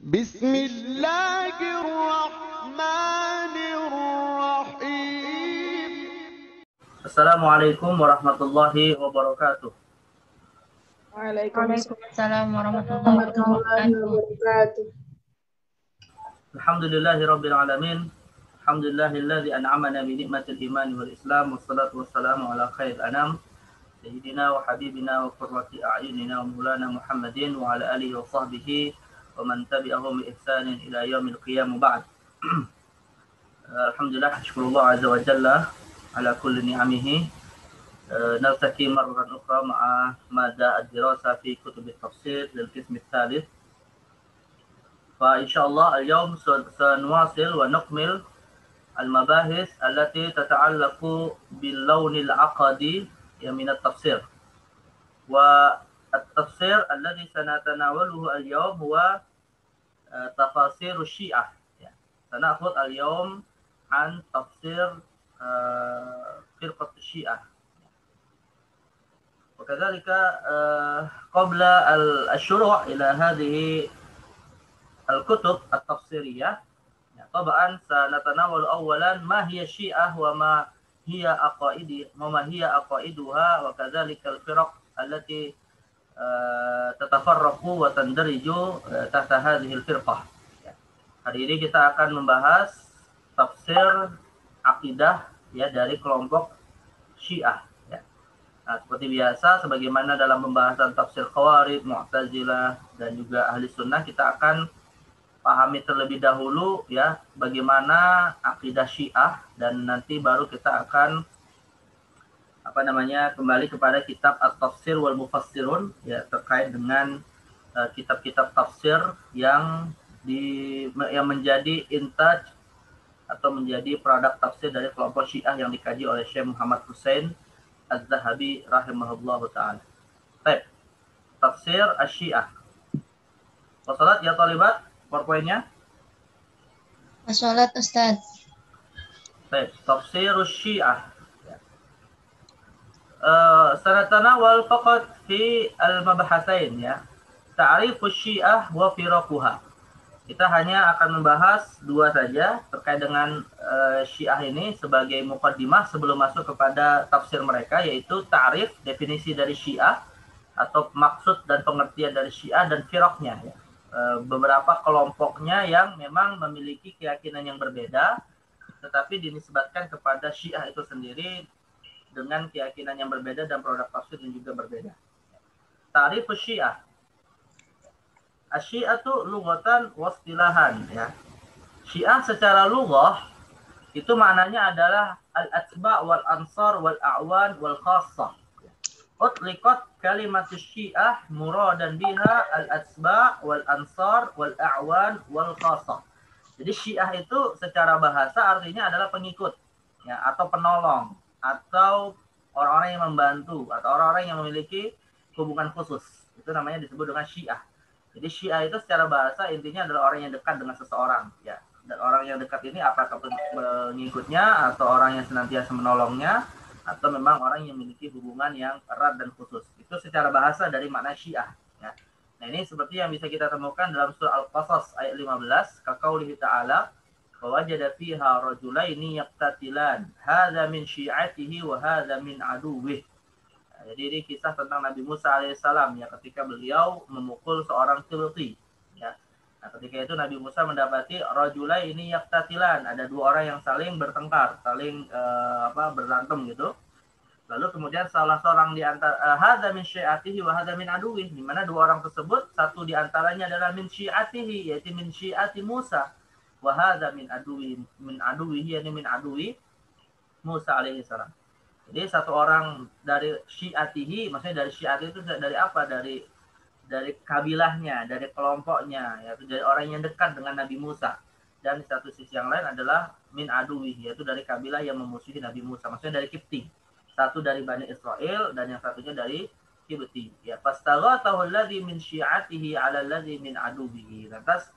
بسم الله الرحمن الرحيم. Assalamualaikum warahmatullahi wabarakatuh. Waalaikumsalam warahmatullahi wabarakatuh. Alhamdulillahi rabbil alamin. Alhamdulillahilladzi an'amana bi ni'matil iman wal islam wassalatu wassalamu ala khairil anam sayyidina wa habibina wa qurrati a'yunina wa maulana Muhammadin wa ala alihi wa sahbihi wa man tabi'ahum bi ihsanin ila yaumil qiyamah ba'd. Alhamdulillah, syukurullah azza wa jalla ala kulli ni'amihi. نلتقي مرة أخرى مع مادة الدراسة في كتب التفسير للقسم الثالث. فإن شاء الله اليوم سنواصل ونكمل المباحث التي تتعلق باللون العقدي من التفسير. والتفسير الذي سنتناوله اليوم هو تفاسير الشيعة. سنأخذ اليوم عن تفسير فرقة الشيعة. وكذلك قبل الشروع إلى هذه الكتب التفسيرية طبعا سنتناول أولا ما هي الشيعة وما هي عقائدها وكذلك الفرق التي تتفرق وتندرج تحت هذه الفرقة. Hari ini kita akan membahas tafsir akidah dari kelompok Syiah. Nah, seperti biasa, sebagaimana dalam pembahasan tafsir Khawarij, Mu'tazilah, dan juga Ahli Sunnah, kita akan pahami terlebih dahulu bagaimana akidah Syiah, dan nanti baru kita akan kembali kepada kitab At-Tafsir wal Mufassirun terkait dengan kitab-kitab tafsir yang menjadi intaj atau menjadi produk tafsir dari kelompok Syiah yang dikaji oleh Syekh Muhammad Hussein Az-Zahabi rahimahullahu ta'ala. Baik, tafsir Asy-Syiah. Wassalat ya talibat, PowerPoint-nya. Wassalat Ustaz. Baik, tafsir Asy-Syiah. Sanatanawal faqat fi al-mabhasain Ta'rif Asy-Syiah wa firaquha. Kita hanya akan membahas dua saja terkait dengan Syiah ini sebagai muqaddimah sebelum masuk kepada tafsir mereka, yaitu ta'rif, definisi dari Syiah atau maksud dan pengertian dari Syiah, dan firaqnya beberapa kelompoknya yang memang memiliki keyakinan yang berbeda tetapi dinisbatkan kepada Syiah itu sendiri dengan keyakinan yang berbeda dan produk tafsir yang juga berbeda. Ta'rif Syiah. Asy-Syi'atu lughatan wastilahan Syiah secara lughah itu maknanya adalah al-atba' wal ansar wal a'wan wal khassah. Utliqat kalimat Syiah muradan biha al-atba' wal ansar wal a'wan wal khassah. Jadi Syiah itu secara bahasa artinya adalah pengikut atau penolong atau orang-orang yang membantu atau orang-orang yang memiliki hubungan khusus. Itu namanya disebut dengan Syiah. Jadi Syiah itu secara bahasa intinya adalah orang yang dekat dengan seseorang Dan orang yang dekat ini apakah pengikutnya atau orang yang senantiasa menolongnya atau memang orang yang memiliki hubungan yang erat dan khusus. Itu secara bahasa dari makna Syiah Nah, ini seperti yang bisa kita temukan dalam surah Al-Qasas ayat 15, kaqaulihi ta'ala wa wajada fiha rajulaini yaqtatilan hadza min syi'atihi wa hadza min aduwwihi. Jadi ini kisah tentang Nabi Musa alaihissalam ketika beliau memukul seorang Qibti. Nah, ketika itu Nabi Musa mendapati rajulaini yaqtatilan, ada dua orang yang saling bertengkar, saling berantem gitu. Lalu kemudian salah seorang di antara hadza min syi'atihi wa hadza min aduwwihi, di mana dua orang tersebut satu di antaranya adalah min syi'atihi, yaitu min syi'ati Musa, wa hadza min aduwwihi yakni min aduwwi Musa alaihissalam. Jadi satu orang dari syi'atihi, maksudnya dari syi'ati itu dari apa? Dari kabilahnya, dari kelompoknya, yaitu dari orang yang dekat dengan Nabi Musa. Dan di satu sisi yang lain adalah min aduwwihi, yaitu dari kabilah yang memusuhi Nabi Musa, maksudnya dari Qibti. Satu dari Bani Israel dan yang satunya dari Qibti. Fastaghathahu alladzi min syi'atihi 'ala alladzi min aduwwihi. Lantas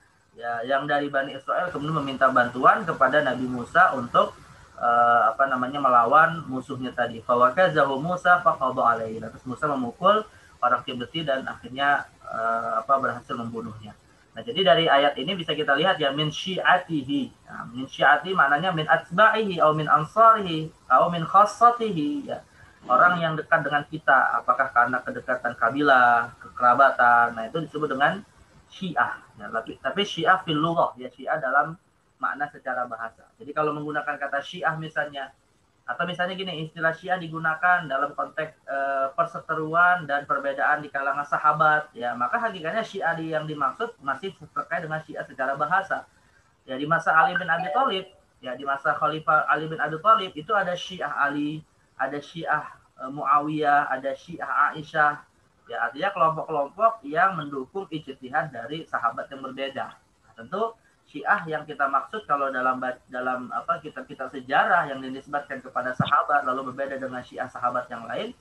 yang dari Bani Israel kemudian meminta bantuan kepada Nabi Musa untuk melawan musuhnya tadi. Fawakazahu Musa faqada alaihi. Terus Musa memukul orang Qibti dan akhirnya berhasil membunuhnya. Nah, jadi dari ayat ini bisa kita lihat ya min syi'atihi. Nah, min syi'ati maknanya min atba'ihi atau min ansarihi atau min khassatihi ya. Orang yang dekat dengan kita, apakah karena kedekatan kabilah, kekerabatan. Nah, itu disebut dengan syiah. Ya, tapi syiah fil lughah ya, syiah dalam makna secara bahasa. Jadi kalau menggunakan kata syiah misalnya, atau misalnya gini, istilah syiah digunakan dalam konteks perseteruan dan perbedaan di kalangan sahabat, ya maka hakikatnya syiah yang dimaksud masih terkait dengan syiah secara bahasa. Ya di masa Ali bin Abi Thalib, ya di masa Khalifah Ali bin Abi Thalib itu ada syiah Ali, ada syiah Muawiyah, ada syiah Aisyah. Ya artinya kelompok-kelompok yang mendukung ijtihad dari sahabat yang berbeda. Nah, tentu syiah yang kita maksud kalau dalam apa kitab-kitab sejarah yang dinisbatkan kepada sahabat lalu berbeda dengan syiah sahabat yang lain,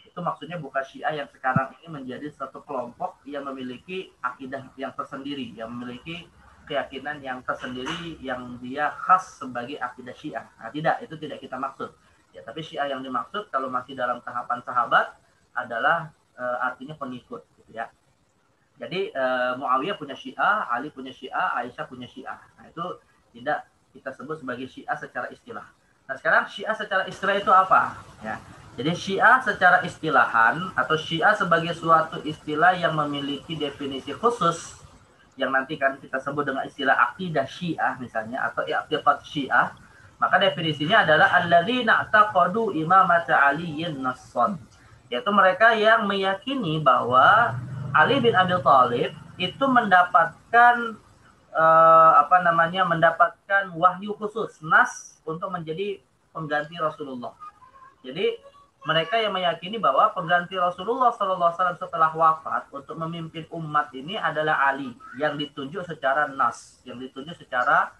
itu maksudnya bukan syiah yang sekarang ini menjadi satu kelompok yang memiliki akidah yang tersendiri, yang memiliki keyakinan yang tersendiri yang dia khas sebagai akidah syiah. Nah, tidak, itu tidak kita maksud. Ya, tapi syiah yang dimaksud kalau masih dalam tahapan sahabat adalah artinya pengikut gitu ya. Jadi Muawiyah punya syiah, Ali punya syiah, Aisyah punya syiah. Nah, itu tidak kita sebut sebagai syiah secara istilah. Nah, sekarang syiah secara istilah itu apa? Ya. Jadi syiah secara istilahan atau syiah sebagai suatu istilah yang memiliki definisi khusus yang nanti kan kita sebut dengan istilah akidah syiah misalnya atau i'tiqad syiah, maka definisinya adalah alladzina taqadu imamata aliyyin nassan, yaitu mereka yang meyakini bahwa Ali bin Abi Thalib itu mendapatkan mendapatkan wahyu khusus nas untuk menjadi pengganti Rasulullah. Jadi mereka yang meyakini bahwa pengganti Rasulullah SAW setelah wafat untuk memimpin umat ini adalah Ali yang ditunjuk secara nas, yang ditunjuk secara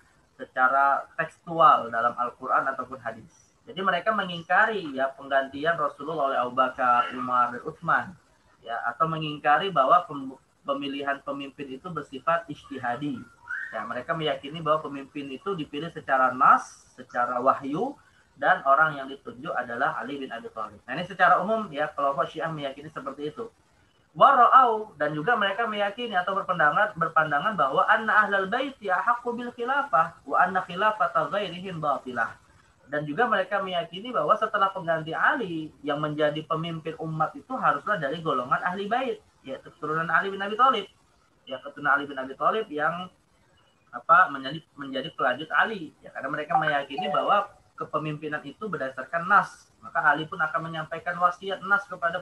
tekstual dalam Al-Quran ataupun hadis. Jadi mereka mengingkari ya penggantian Rasulullah oleh Abu Bakar, Umar, dan Utsman, ya, atau mengingkari bahwa pemilihan pemimpin itu bersifat ijtihadi. Ya, mereka meyakini bahwa pemimpin itu dipilih secara nas, secara wahyu, dan orang yang ditunjuk adalah Ali bin Abi Thalib. Nah, ini secara umum ya kelompok Syiah meyakini seperti itu. Wara'au, dan juga mereka meyakini atau berpandangan bahwa anna ahlal baiti ahaqqu bil khilafah wa anna khilafata ghairihim batilah. Dan juga mereka meyakini bahwa setelah pengganti Ali yang menjadi pemimpin umat itu haruslah dari golongan ahli bait, yaitu keturunan Ali bin Abi Thalib. Ya, keturunan Ali bin Abi Thalib yang menjadi pelanjut Ali, ya, karena mereka meyakini bahwa kepemimpinan itu berdasarkan nas, maka Ali pun akan menyampaikan wasiat nas kepada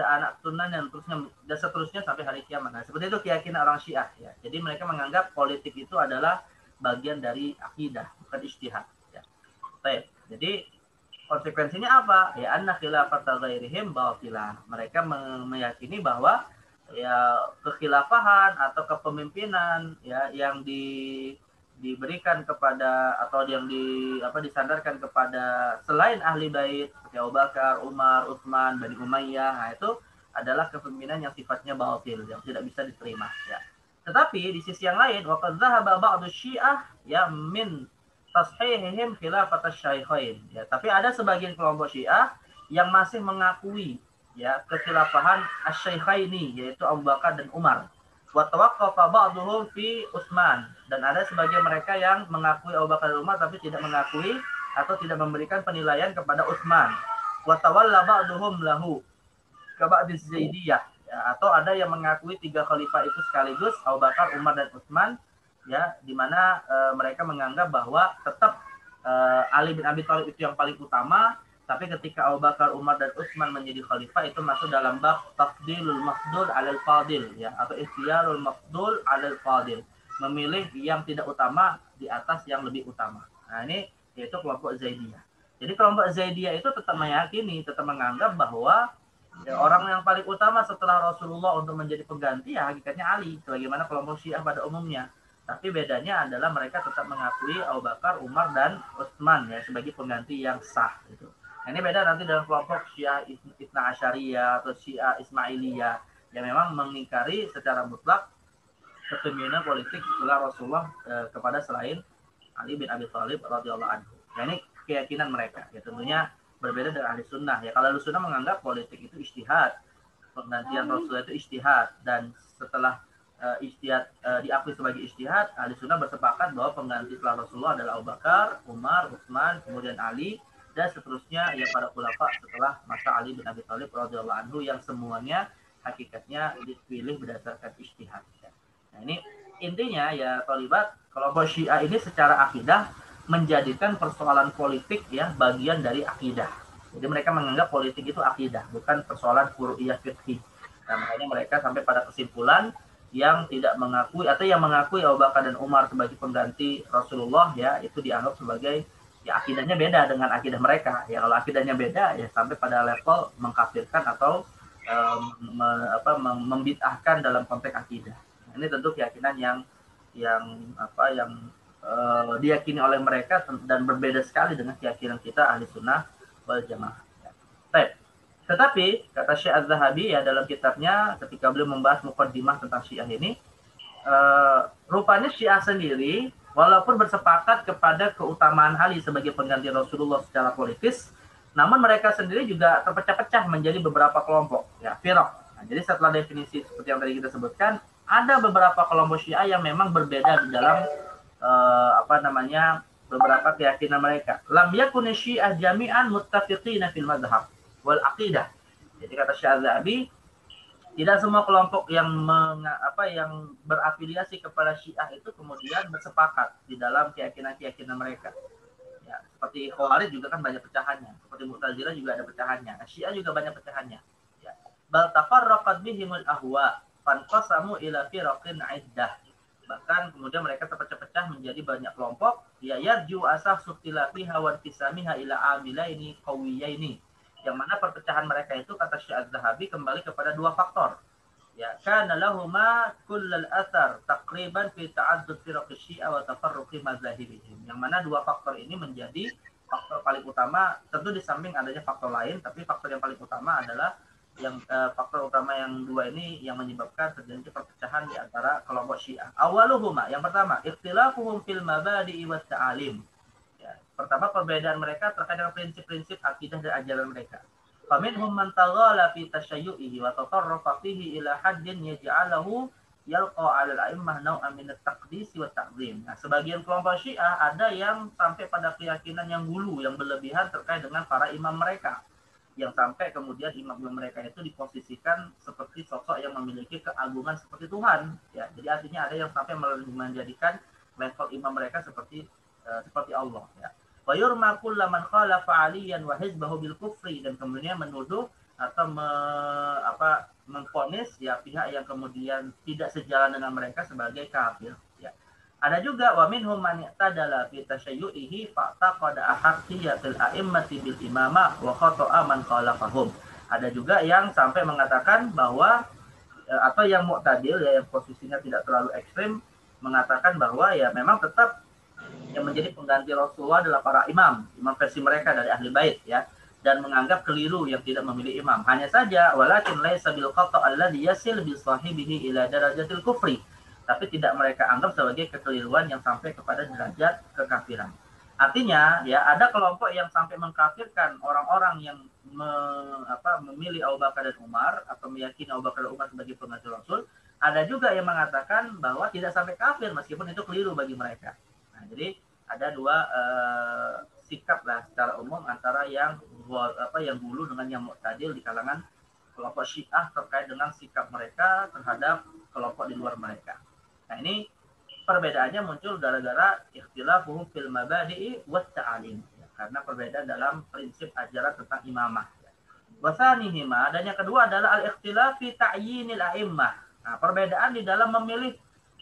anak turunan dan seterusnya sampai hari kiamat. Nah, seperti itu keyakinan orang Syiah ya. Jadi mereka menganggap politik itu adalah bagian dari akidah, bukan ijtihad ya. Baik. Jadi konsekuensinya apa? Ya anna khilafata ghairihim batilah. Mereka meyakini bahwa ya kekhilafahan atau kepemimpinan ya yang diberikan kepada atau yang disandarkan kepada selain ahli bait seperti Abu Bakar, Umar, Utsman, Bani Umayyah, nah itu adalah kepemimpinan yang sifatnya batil, yang tidak bisa diterima ya. Tetapi di sisi yang lain waqad dhahaba ba'du syiah ya min tashihihim khilafat asy-syaikhain ya, tapi ada sebagian kelompok Syiah yang masih mengakui ya kekhilafahan asy-syaikhaini yaitu Abu Bakar dan Umar. Wa tawaqqafa ba'dhum fi Utsman, dan ada sebagian mereka yang mengakui Abu Bakar dan Umar tapi tidak mengakui atau tidak memberikan penilaian kepada Utsman. Wa tawalla ba'dhum lahu kaba'diz Zaidiyah ya, atau ada yang mengakui tiga khalifah itu sekaligus Abu Bakar, Umar dan Utsman ya, di mana mereka menganggap bahwa tetap Ali bin Abi Thalib itu yang paling utama, tapi ketika Abu Bakar, Umar dan Utsman menjadi khalifah itu masuk dalam bab tafdilul mafdul 'alal fadil ya, atau ikhtiyarul mafdul 'alal fadil, memilih yang tidak utama di atas yang lebih utama. Nah, ini yaitu kelompok Zaidiyah. Jadi kelompok Zaidiyah itu tetap meyakini, tetap menganggap bahwa ya, orang yang paling utama setelah Rasulullah untuk menjadi pengganti ya hakikatnya Ali, sebagaimana kelompok Syiah pada umumnya. Tapi bedanya adalah mereka tetap mengakui Abu Bakar, Umar dan Utsman ya sebagai pengganti yang sah gitu. Nah, ini beda nanti dalam kelompok Syiah Itsna Asyariyah atau Syiah Ismailiyah yang memang mengingkari secara mutlak kepemimpinan politik setelah Rasulullah kepada selain Ali bin Abi Thalib radhiyallahu anhu. Nah, ini keyakinan mereka. Ya tentunya berbeda dengan ahli sunnah. Ya kalau ahli sunnah menganggap politik itu ijtihad, penggantian Rasulullah itu ijtihad, dan setelah ijtihad diakui sebagai ijtihad, ahli sunnah bersepakat bahwa pengganti setelah Rasulullah adalah Abu Bakar, Umar, Utsman, kemudian Ali, dan seterusnya ya para khulafa setelah masa Ali bin Abi Thalib radhiyallahu anhu yang semuanya hakikatnya dipilih berdasarkan ijtihad. Nah ini intinya ya thalibat, kelompok Syiah ini secara akidah menjadikan persoalan politik ya bagian dari akidah. Jadi mereka menganggap politik itu akidah, bukan persoalan furu'iyah fiqhi. Nah, makanya mereka sampai pada kesimpulan yang tidak mengakui atau yang mengakui Abu Bakar dan Umar sebagai pengganti Rasulullah ya itu dianggap sebagai ya akidahnya beda dengan akidah mereka. Ya kalau akidahnya beda ya sampai pada level mengkafirkan atau membid'ahkan dalam konteks akidah. Ini tentu keyakinan yang diyakini oleh mereka dan berbeda sekali dengan keyakinan kita ahli sunnah wal jamaah. Baik. Tetapi kata Syekh Az-Zahabi ya dalam kitabnya ketika beliau membahas muqaddimah tentang Syiah ini, rupanya Syiah sendiri walaupun bersepakat kepada keutamaan Ali sebagai pengganti Rasulullah secara politis, namun mereka sendiri juga terpecah-pecah menjadi beberapa kelompok, ya, firaq. Nah, jadi setelah definisi seperti yang tadi kita sebutkan, ada beberapa kelompok Syiah yang memang berbeda di dalam beberapa keyakinan mereka. Lam yakun Syiah jami'an muttafiqina fil madhhab wal aqidah. Jadi kata Syekh Az-Zahabi, tidak semua kelompok yang berafiliasi kepada Syiah itu kemudian bersepakat di dalam keyakinan-keyakinan mereka. Ya, seperti Khawarij juga kan banyak pecahannya, seperti Mu'tazilah juga ada pecahannya. Syiah juga banyak pecahannya. Ya. Bal tafarraqat bihimul ahwa fanqasamu ila firaqin iddah. Bahkan kemudian mereka terpecah-pecah menjadi banyak kelompok. Ya yarju asah suqtilafiha wa tisamiha ila amilaini qawiyaini. Yang mana perpecahan mereka itu kata Syekh Az-Zahabi kembali kepada dua faktor. Ya, kana lahuma kullal athar taqriban fi ta'addud firaq Syiah wa tafarruqi mazahibihim. Yang mana dua faktor ini menjadi faktor paling utama, tentu di samping adanya faktor lain, tapi faktor yang paling utama adalah faktor utama yang dua ini yang menyebabkan terjadi perpecahan di antara kelompok Syiah. Awaluhuma, yang pertama, ikhtilafuhum fil mabadi'i wat ta'alim. Pertama, perbedaan mereka terkait dengan prinsip-prinsip akidah dan ajaran mereka. Faminhum man taghala fi tashayyu'ihi wa tatarrafa fihi ila haddin yaj'alahu yalqa 'ala al-a'immah naw'an min at-taqdis wa ta'zim. Nah, sebagian kelompok Syiah ada yang sampai pada keyakinan yang gulu, yang berlebihan terkait dengan para imam mereka. Yang sampai kemudian imam mereka itu diposisikan seperti sosok yang memiliki keagungan seperti Tuhan. Ya, jadi artinya ada yang sampai menjadikan level imam mereka seperti Allah. Ya. Wa yurma kullu man khalafa 'aliyan wa hizbahu bil kufri, dan kemudian menuduh atau mengvonis ya pihak yang kemudian tidak sejalan dengan mereka sebagai kafir. Ya. Ada juga wa minhum man i'tadala fi tashayyu'ihi fa'taqada ahaqqiyatil a'immati bil imamah wa khata'a man khalafahum. Ada juga yang sampai mengatakan bahwa atau yang mu'tadil ya yang posisinya tidak terlalu ekstrim mengatakan bahwa ya memang tetap yang menjadi pengganti Rasulullah adalah para imam versi mereka dari ahli bait ya, dan menganggap keliru yang tidak memilih imam. Hanya saja walakin laisa bil khata' alladhi yasil bi sahibihi ila darajatil kufri. Tapi tidak mereka anggap sebagai kekeliruan yang sampai kepada derajat kekafiran. Artinya ya ada kelompok yang sampai mengkafirkan orang-orang yang memilih Abu Bakar dan Umar atau meyakini Abu Bakar dan Umar sebagai pengganti Rasul. Ada juga yang mengatakan bahwa tidak sampai kafir meskipun itu keliru bagi mereka. Nah, jadi ada dua sikap lah secara umum antara yang gulu dengan yang mu'tadil di kalangan kelompok Syiah terkait dengan sikap mereka terhadap kelompok di luar mereka. Nah, ini perbedaannya muncul gara-gara ikhtilafuhum fil mabadi'i wat ta'alim, ya, karena perbedaan dalam prinsip ajaran tentang imamah. Wasanihima, dan yang kedua adalah al-ikhtilaf fi ta'yinil a'immah. Nah, perbedaan di dalam memilih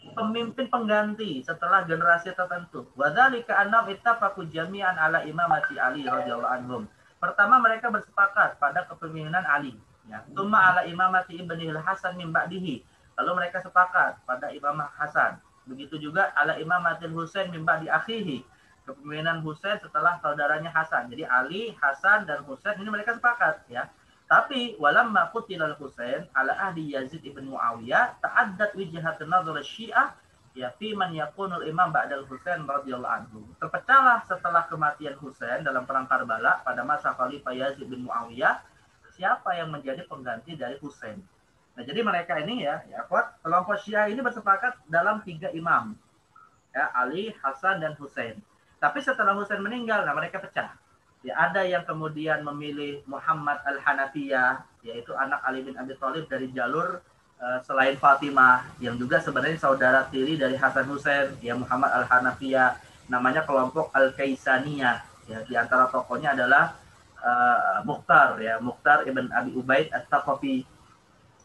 pemimpin pengganti setelah generasi tertentu. Wadzalika annahum ittafaqu jami'an ala imamati Ali radhiyallahu anhum. Pertama mereka bersepakat pada kepemimpinan Ali, ya. Tsumma ala imamati ibni al-Hasan min ba'dihi. Lalu mereka sepakat pada imamah Hasan. Begitu juga ala imamatil Husain min ba'di akhihi. Kepemimpinan Husain setelah saudaranya Hasan. Jadi Ali, Hasan dan Husain ini mereka sepakat, ya. Tapi walamma qutilal Husain ala ahdi Yazid ibn Muawiyah ta'addat wijhatun nazar Syiah ya fi man yakunul imam ba'dal Husain radhiyallahu anhu. Terpecahlah setelah kematian Husain dalam perang Karbala pada masa Khalifah Yazid bin Muawiyah siapa yang menjadi pengganti dari Husain. Nah, jadi mereka ini ya kelompok Syiah ini bersepakat dalam 3 imam. Ya, Ali, Hasan, dan Husain. Tapi setelah Husain meninggal, nah mereka pecah. Ya, ada yang kemudian memilih Muhammad Al-Hanafiyah, yaitu anak Ali bin Abi Thalib dari jalur selain Fatimah, yang juga sebenarnya saudara tiri dari Hasan Husain, ya Muhammad Al-Hanafiyah, namanya kelompok Al-Kaisaniyah. Ya, di antara tokohnya adalah Mukhtar, ya Mukhtar ibn Abi Ubaid At-Taqafi.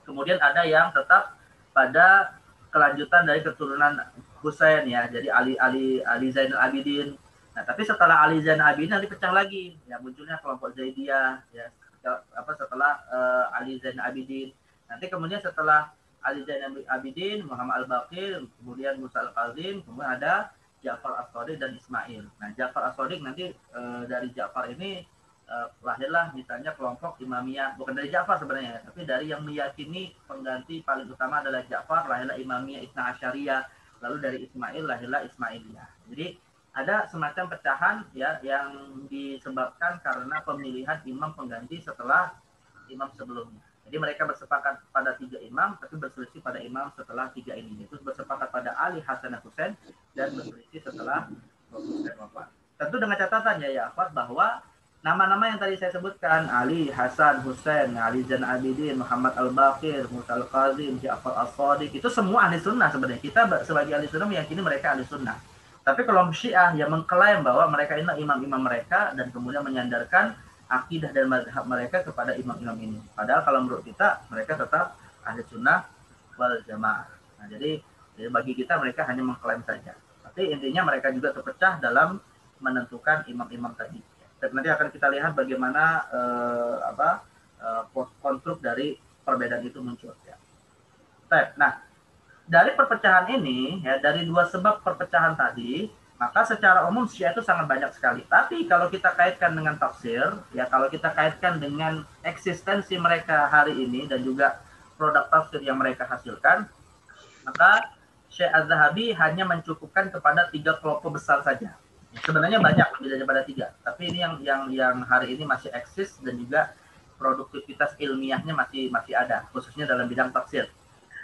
Kemudian ada yang tetap pada kelanjutan dari keturunan Husain, ya, jadi Ali Zainal Abidin. Nah, tapi setelah Ali Zainal Abidin nanti pecah lagi, ya munculnya kelompok Zaidiyah, ya setelah Ali Zainal Abidin. Nanti kemudian setelah Ali Zainal Abidin, Muhammad Al-Baqir, kemudian Musa Al-Kazim, kemudian ada Ja'far As-Shadiq dan Ismail. Nah, Ja'far As-Shadiq nanti dari Ja'far ini lahirlah misalnya kelompok Imamiyah, bukan dari Ja'far sebenarnya, tapi dari yang meyakini pengganti paling utama adalah Ja'far, lahirlah Imamiyah Itsna Asyariyah, lalu dari Ismail lahirlah Ismailiyah. Jadi ada semacam pecahan ya yang disebabkan karena pemilihan imam pengganti setelah imam sebelumnya. Jadi mereka bersepakat pada 3 imam, tapi berselisih pada imam setelah 3 ini. Itu bersepakat pada Ali, Hasan, dan Husain, dan berselisih setelah Husain wafat. Tentu dengan catatan ya Ahmad, bahwa nama-nama yang tadi saya sebutkan, Ali, Hasan, Husain, Ali Zainal Abidin, Muhammad Al-Baqir, Musa Al-Kazim, Ja'far As-Shadiq, itu semua ahli sunnah sebenarnya. Kita sebagai ahli sunnah meyakini mereka ahli sunnah. Tapi kelompok Syiah yang mengklaim bahwa mereka ini imam-imam mereka dan kemudian menyandarkan akidah dan mazhab mereka kepada imam-imam ini. Padahal kalau menurut kita, mereka tetap ahli sunnah wal jamaah. Nah, jadi bagi kita mereka hanya mengklaim saja. Tapi intinya mereka juga terpecah dalam menentukan imam-imam tadi. Dan nanti akan kita lihat bagaimana konstruk dari perbedaan itu muncul. Ya. Nah, dari perpecahan ini, ya dari 2 sebab perpecahan tadi, maka secara umum Syiah itu sangat banyak sekali. Tapi kalau kita kaitkan dengan tafsir, ya kalau kita kaitkan dengan eksistensi mereka hari ini dan juga produk tafsir yang mereka hasilkan, maka Syekh Az-Zahabi hanya mencukupkan kepada 3 kelompok besar saja. Sebenarnya banyak lebih daripada 3, tapi ini yang hari ini masih eksis dan juga produktivitas ilmiahnya masih ada, khususnya dalam bidang tafsir,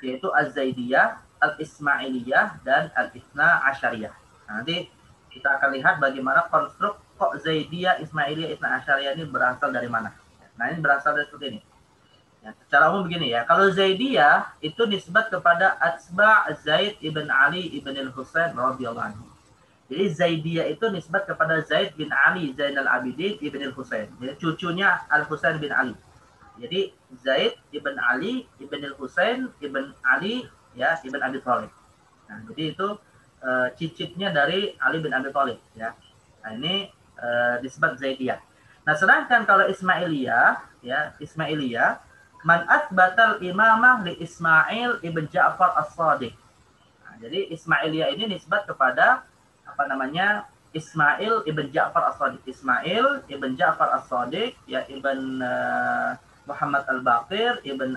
yaitu Az-Zaidiyah, Al-Ismailiyah, dan Al-Itsna Asyariyah. Nah, nanti kita akan lihat bagaimana konstruk kok Zaidiyah, Ismailiyah, Itsna Asyariyah ini berasal dari mana. Nah, ini berasal dari seperti ini. Ya, secara umum begini ya, kalau Zaidiyah itu nisbat kepada Atsba' Zaid ibn Ali ibn al-Husain radhiyallahu anhu. Jadi Zaidiyah itu nisbat kepada Zaid bin Ali Zainal Abidin ibn al-Husain. Jadi cucunya Al-Husain bin Ali. Jadi Zaid ibn Ali ibn al-Husain ibn Ali ya ibn Abi Thalib. Nah, jadi itu cicitnya dari Ali bin Abi Thalib ya. Nah, ini disebut Zaidiyah. Nah, sedangkan kalau Ismailiyah ya, Ismailiyah man atsbatal imamah li Ismail ibn Ja'far As-Shadiq. Nah, jadi Ismailiyah ini nisbat kepada Ismail ibn Ja'far As-Shadiq. Ismail ibn Ja'far As-Shadiq ya ibn Muhammad Al-Baqir ibn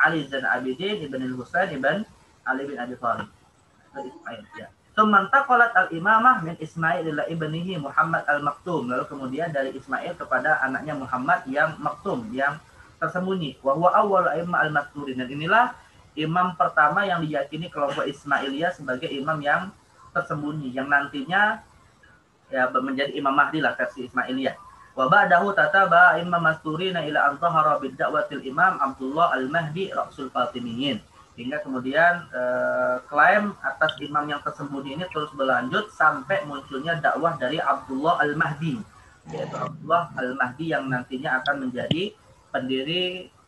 Ali Zainal Abidin ibn Al-Husain ibn Ali bin Abi Thalib. Ismail ya. Tsumantaqalat al-imamah min Ismail ila ibnihi Muhammad al-Maktum. Lalu kemudian dari Ismail kepada anaknya Muhammad yang maktum, yang tersembunyi. Wa huwa awwal a'imma al-masturin. Dan inilah imam pertama yang diyakini kelompok Ismailiyah sebagai imam yang tersembunyi, yang nantinya ya menjadi Imam Mahdi lah versi Ismailiyah. Wa ba'dahu tataba imam masturina ila an dhahara bid da'watil Imam Abdullah Al-Mahdi Rasul Fatimiyin. Hingga kemudian klaim atas imam yang tersembunyi ini terus berlanjut sampai munculnya dakwah dari Abdullah Al-Mahdi, yaitu Abdullah Al-Mahdi yang nantinya akan menjadi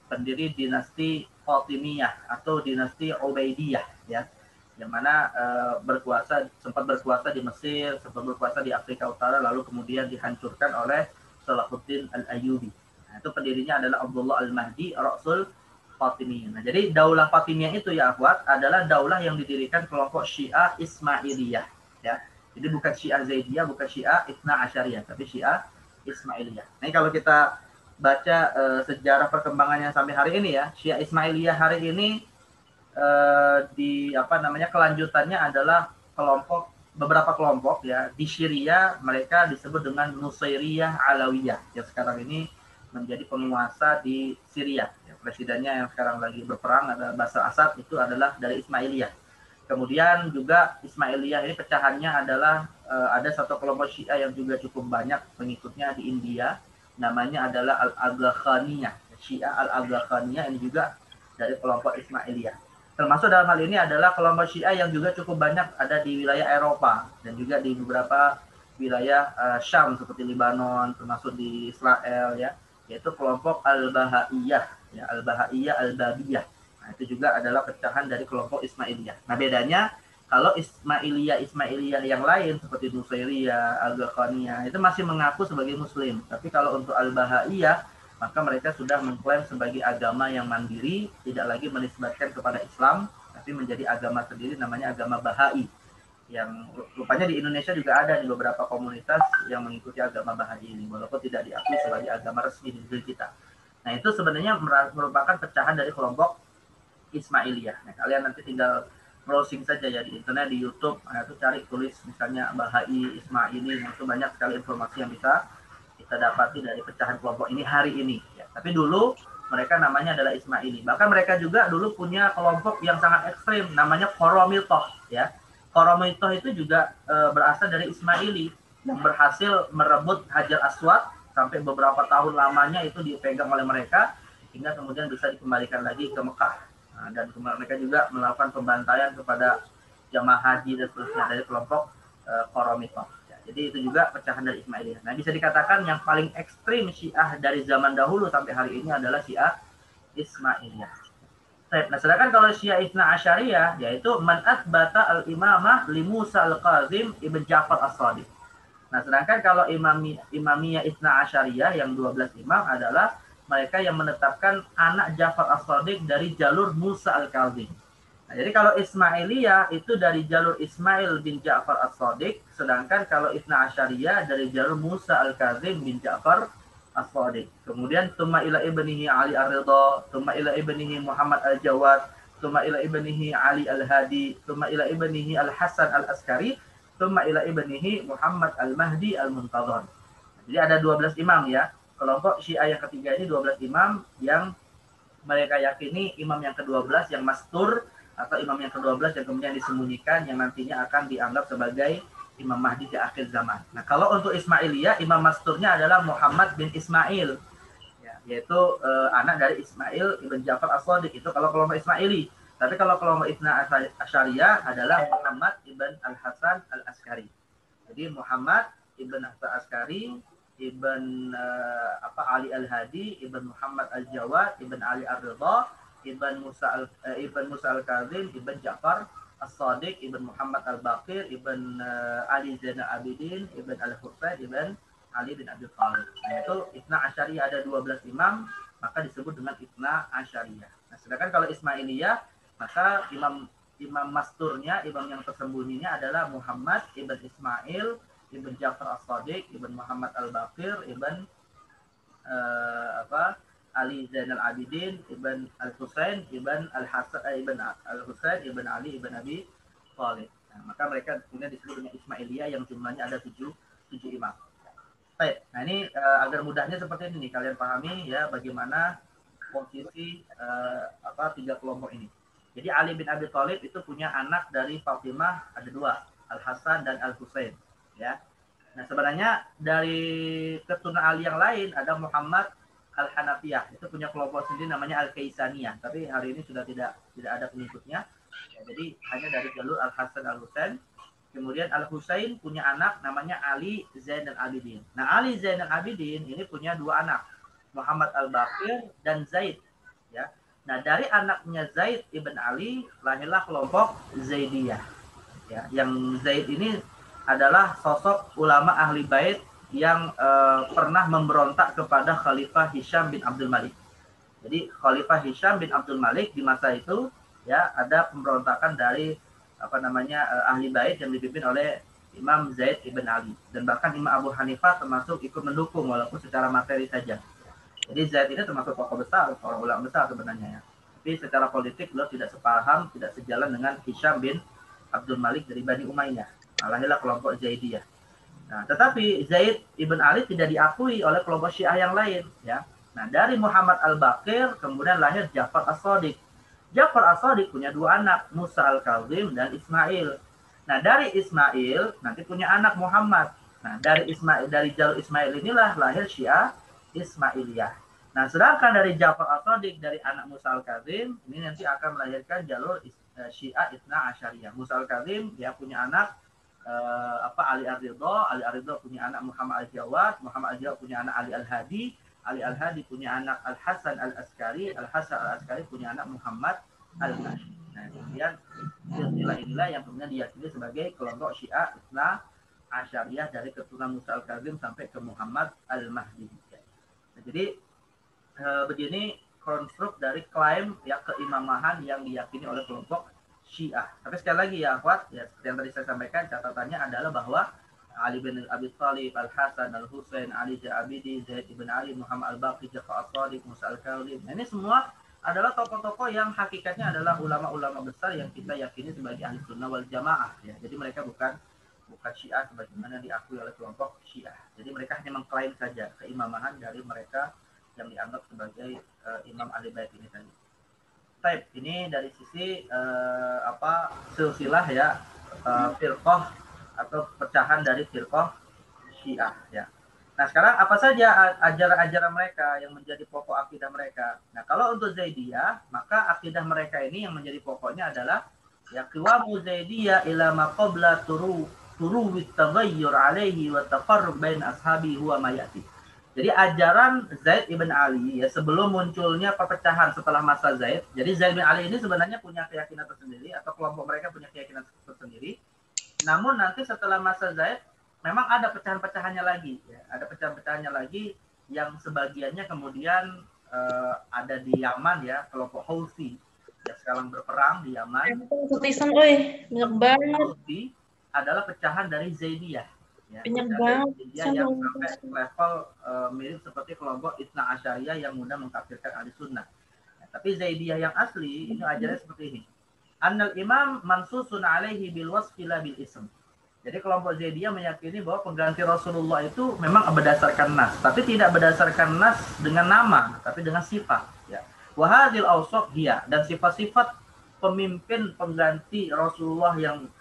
pendiri dinasti Fatimiyah atau dinasti Ubaidiyah ya. Yang mana sempat berkuasa di Mesir, sempat berkuasa di Afrika Utara, lalu kemudian dihancurkan oleh Salahuddin Al-Ayyubi. Nah, itu pendirinya adalah Abdullah Al-Mahdi Rasul Fatimiyah. Nah, jadi daulah Fatimiyah itu ya akhwat adalah daulah yang didirikan kelompok Syiah Ismailiyah ya. Jadi bukan Syiah Zaidiyah, bukan Syiah Itsna Asyariyah, tapi Syiah Ismailiyah. Nah, kalau kita baca sejarah perkembangannya sampai hari ini ya, Syiah Ismailiyah hari ini kelanjutannya adalah beberapa kelompok ya di Syria, mereka disebut dengan Nusairiyah Alawiyah yang sekarang ini menjadi penguasa di Syria ya. presidennya yang sekarang lagi berperang ada Bashar Assad, itu adalah dari Ismailiyah. Kemudian juga Ismailiyah ini pecahannya adalah ada satu kelompok Syiah yang juga cukup banyak pengikutnya di India, namanya adalah Al-Agha Khaniyah. Syiah Al-Agha Khaniyah ini juga dari kelompok Ismailiyah. Termasuk dalam hal ini adalah kelompok Syiah yang juga cukup banyak ada di wilayah Eropa dan juga di beberapa wilayah Syam seperti Lebanon, termasuk di Israel ya, yaitu kelompok Al-Bahaiyah, ya, Al-Bahaiyah Al-Babiyah. Nah, itu juga adalah pecahan dari kelompok Ismailiyah. Nah, bedanya kalau Ismailiyah yang lain seperti Nusairiyah, Al-Ghakaniyah itu masih mengaku sebagai muslim. Tapi kalau untuk Al-Bahaiyah, maka mereka sudah mengklaim sebagai agama yang mandiri, tidak lagi menisbatkan kepada Islam, tapi menjadi agama sendiri namanya agama Bahai. Yang rupanya di Indonesia juga ada di beberapa komunitas yang mengikuti agama Bahai ini, walaupun tidak diakui sebagai agama resmi di negeri kita. Nah, itu sebenarnya merupakan pecahan dari kelompok Ismailiyah. Nah, kalian nanti tinggal browsing saja ya di internet, di YouTube, nah, itu cari tulis misalnya Bahai, Ismaili, itu banyak sekali informasi yang bisa kita dapati dari pecahan kelompok ini hari ini. Ya. Tapi dulu mereka namanya adalah Ismaili. Bahkan mereka juga dulu punya kelompok yang sangat ekstrim, namanya Qoromitoh. Ya. Qoromitoh itu juga berasal dari Ismaili yang berhasil merebut Hajar Aswad sampai beberapa tahun lamanya itu dipegang oleh mereka hingga kemudian bisa dikembalikan lagi ke Mekah. Nah, dan mereka juga melakukan pembantaian kepada jamaah haji dan seterusnya dari kelompok Qoromitoh. Jadi itu juga pecahan dari Ismailiyah. Nah, bisa dikatakan yang paling ekstrim Syiah dari zaman dahulu sampai hari ini adalah Syiah Ismailiyah. Nah, sedangkan kalau Syiah Itsna Asyariyah, yaitu man atsbata al-imamah li Musa al-Kazim ibn Ja'far as-Shadiq. Nah, sedangkan kalau Imamiyah Itsna Asyariyah yang 12 imam adalah mereka yang menetapkan anak Ja'far as-Shadiq dari jalur Musa al-Kazim. Nah, jadi kalau Ismailiyah itu dari jalur Ismail bin Ja'far as-Shadiq, sedangkan kalau Itsna Asyariyah dari jalur Musa al-Kazim bin Ja'far as-Shadiq. Kemudian Tsumma ila ibnihi Ali ar-Ridha, Tsumma ila ibnihi Muhammad al-Jawad, Tsumma ila ibnihi Ali al-Hadi, Tsumma ila ibnihi al-Hasan al-Askari, Tsumma ila ibnihi Muhammad al-Mahdi al-Muntadhar. Jadi ada 12 imam ya. Kelompok Syiah yang ketiga ini 12 imam yang mereka yakini imam yang ke-12 yang mastur atau imam yang ke-12 yang kemudian disembunyikan yang nantinya akan dianggap sebagai Imam Mahdi di akhir zaman. Nah, kalau untuk Ismailiyah, imam masturnya adalah Muhammad bin Ismail, ya, yaitu anak dari Ismail ibn Ja'far as-Shadiq, itu kalau kelompok Ismaili. Tapi kalau kelompok Itsna Asyariyah adalah Muhammad ibn al-Hasan al-Askari. Jadi Muhammad ibn Hasan al-Askari, ibn Ali al-Hadi, ibn Muhammad al-Jawad, ibn Ali ar-Ridha, Ibn Musa al-Kazim, Ibn Ja'far as-Shadiq, Ibn Muhammad al-Baqir, Ibn Ali Zainal Abidin, Ibn al-Husain, Ibn Ali bin Abi Thalib. Nah, itu Itsna Asyariyah ada 12 imam, maka disebut dengan Itsna Asyariyah. Nah, sedangkan kalau Ismailiyah, maka imam masturnya, imam yang tersembunyinya adalah Muhammad Ibn Ismail, Ibn Ja'far as-Shadiq, Ibn Muhammad al-Baqir, Ibn Ali Zainal Abidin, Ibn Al-Husain, Ibn Al-Hasan, Ibn Al-Husain, Ibn Ali, Ibn Abi Thalib. Nah, maka mereka kemudian disebut dengan Ismailiyah yang jumlahnya ada 7 imam. Baik, nah ini agar mudahnya seperti ini nih, kalian pahami ya bagaimana posisi tiga kelompok ini. Jadi Ali bin Abi Thalib itu punya anak dari Fatimah, ada 2, Al-Hasan dan Al-Husain. Ya. Nah, sebenarnya dari keturunan Ali yang lain ada Muhammad Al-Hanafiyah, itu punya kelompok sendiri namanya Al-Kaisaniyah, tapi hari ini sudah tidak ada pengikutnya. Ya, jadi hanya dari jalur Al-Hasan Al-Husain. Kemudian Al-Husain punya anak namanya Ali Zainal Abidin. Nah, Ali Zainal Abidin ini punya 2 anak, Muhammad Al-Baqir dan Zaid. Ya. Nah, dari anaknya Zaid ibn Ali lahirlah kelompok Zaidiyah. Ya, yang Zaid ini adalah sosok ulama ahli bait yang pernah memberontak kepada Khalifah Hisham bin Abdul Malik. Jadi Khalifah Hisham bin Abdul Malik di masa itu ya ada pemberontakan dari ahli bait yang dipimpin oleh Imam Zaid ibn Ali, dan bahkan Imam Abu Hanifah termasuk ikut mendukung walaupun secara materi saja. Jadi Zaid ini termasuk tokoh besar, orang ulama besar sebenarnya ya. Tapi secara politik beliau tidak sepaham, tidak sejalan dengan Hisham bin Abdul Malik dari Bani Umayyah. Nah, lahirlah kelompok Zaidiyah. Nah, tetapi Zaid ibn Ali tidak diakui oleh kelompok Syiah yang lain, ya. Nah, dari Muhammad Al-Baqir kemudian lahir Ja'far As-Shadiq. Ja'far As-Shadiq punya dua anak, Musa Al-Kazim dan Ismail. Nah, dari Ismail nanti punya anak Muhammad. Nah, dari jalur Ismail inilah lahir Syiah Ismailiyah. Nah, sedangkan dari Ja'far As-Shadiq dari anak Musa Al-Kazim ini nanti akan melahirkan jalur Syiah Itsna Asyariyah. Musa Al-Kazim dia punya anak Ali Ar-Ridha, Ali Ar-Ridha punya anak Muhammad Al-Jawad, Muhammad Al-Jawad punya anak Ali Al-Hadi, Ali Al-Hadi punya anak Al-Hasan Al-Askari, Al-Hasan Al-Askari punya anak Muhammad Al-Mahdi. Nah, kemudian silsilah inilah yang kemudian diyakini sebagai kelompok Syiah Itsna Asyariyah dari keturunan Musa Al-Kazim sampai ke Muhammad Al-Mahdi. Nah, jadi begini konstruk dari klaim ya keimamahan yang diyakini oleh kelompok Syiah. Tapi sekali lagi ya, Akhwat, ya seperti yang tadi saya sampaikan, catatannya adalah bahwa Ali bin Abi Thalib, Al-Hasan, Al-Husain, Ali Ja'abidi, Zaid ibn Ali, Muhammad Al-Baqir, Ja'far As-Shadiq, Musa Al-Kazim. Nah, ini semua adalah tokoh-tokoh yang hakikatnya adalah ulama-ulama besar yang kita yakini sebagai ahli sunnah wal jamaah. Ya. Jadi mereka bukan Syiah sebagaimana diakui oleh kelompok Syiah. Jadi mereka hanya mengklaim saja keimamahan dari mereka yang dianggap sebagai imam ahli bait ini tadi. Baik, ini dari sisi silsilah ya, firqah atau pecahan dari firqah Syiah ya. Nah, sekarang apa saja ajaran-ajaran mereka yang menjadi pokok akidah mereka? Nah, kalau untuk Zaidiyah, maka akidah mereka ini yang menjadi pokoknya adalah ya qiwamu Zaidiyah ila ma qabla turu wit taghayyur alaihi wa tafarruq bain ashabi huwa ma ya'ti. Jadi ajaran Zaid ibn Ali ya sebelum munculnya perpecahan setelah masa Zaid. Jadi Zaid bin Ali ini sebenarnya punya keyakinan tersendiri atau kelompok mereka punya keyakinan tersendiri. Namun nanti setelah masa Zaid memang ada pecahan-pecahannya lagi. Ya. Ada pecahan-pecahannya lagi yang sebagiannya kemudian ada di Yaman ya, kelompok Houthi yang sekarang berperang di Yaman. Houthi adalah pecahan dari Zaidiyah. Ya, yang sampai level mirip seperti kelompok Itsna Asyariyah yang mudah mengkafirkan ahli sunnah. Ya, tapi Zaidiyah yang asli ini ajarnya seperti ini. Annal imam mansusun alaihi bil wasfi la bil ism. Jadi kelompok Zaidiyah meyakini bahwa pengganti Rasulullah itu memang berdasarkan nas, tapi tidak berdasarkan nas dengan nama, tapi dengan sifat. Ya. Wa hadhil awsaf hiya, dan sifat-sifat pemimpin pengganti Rasulullah yang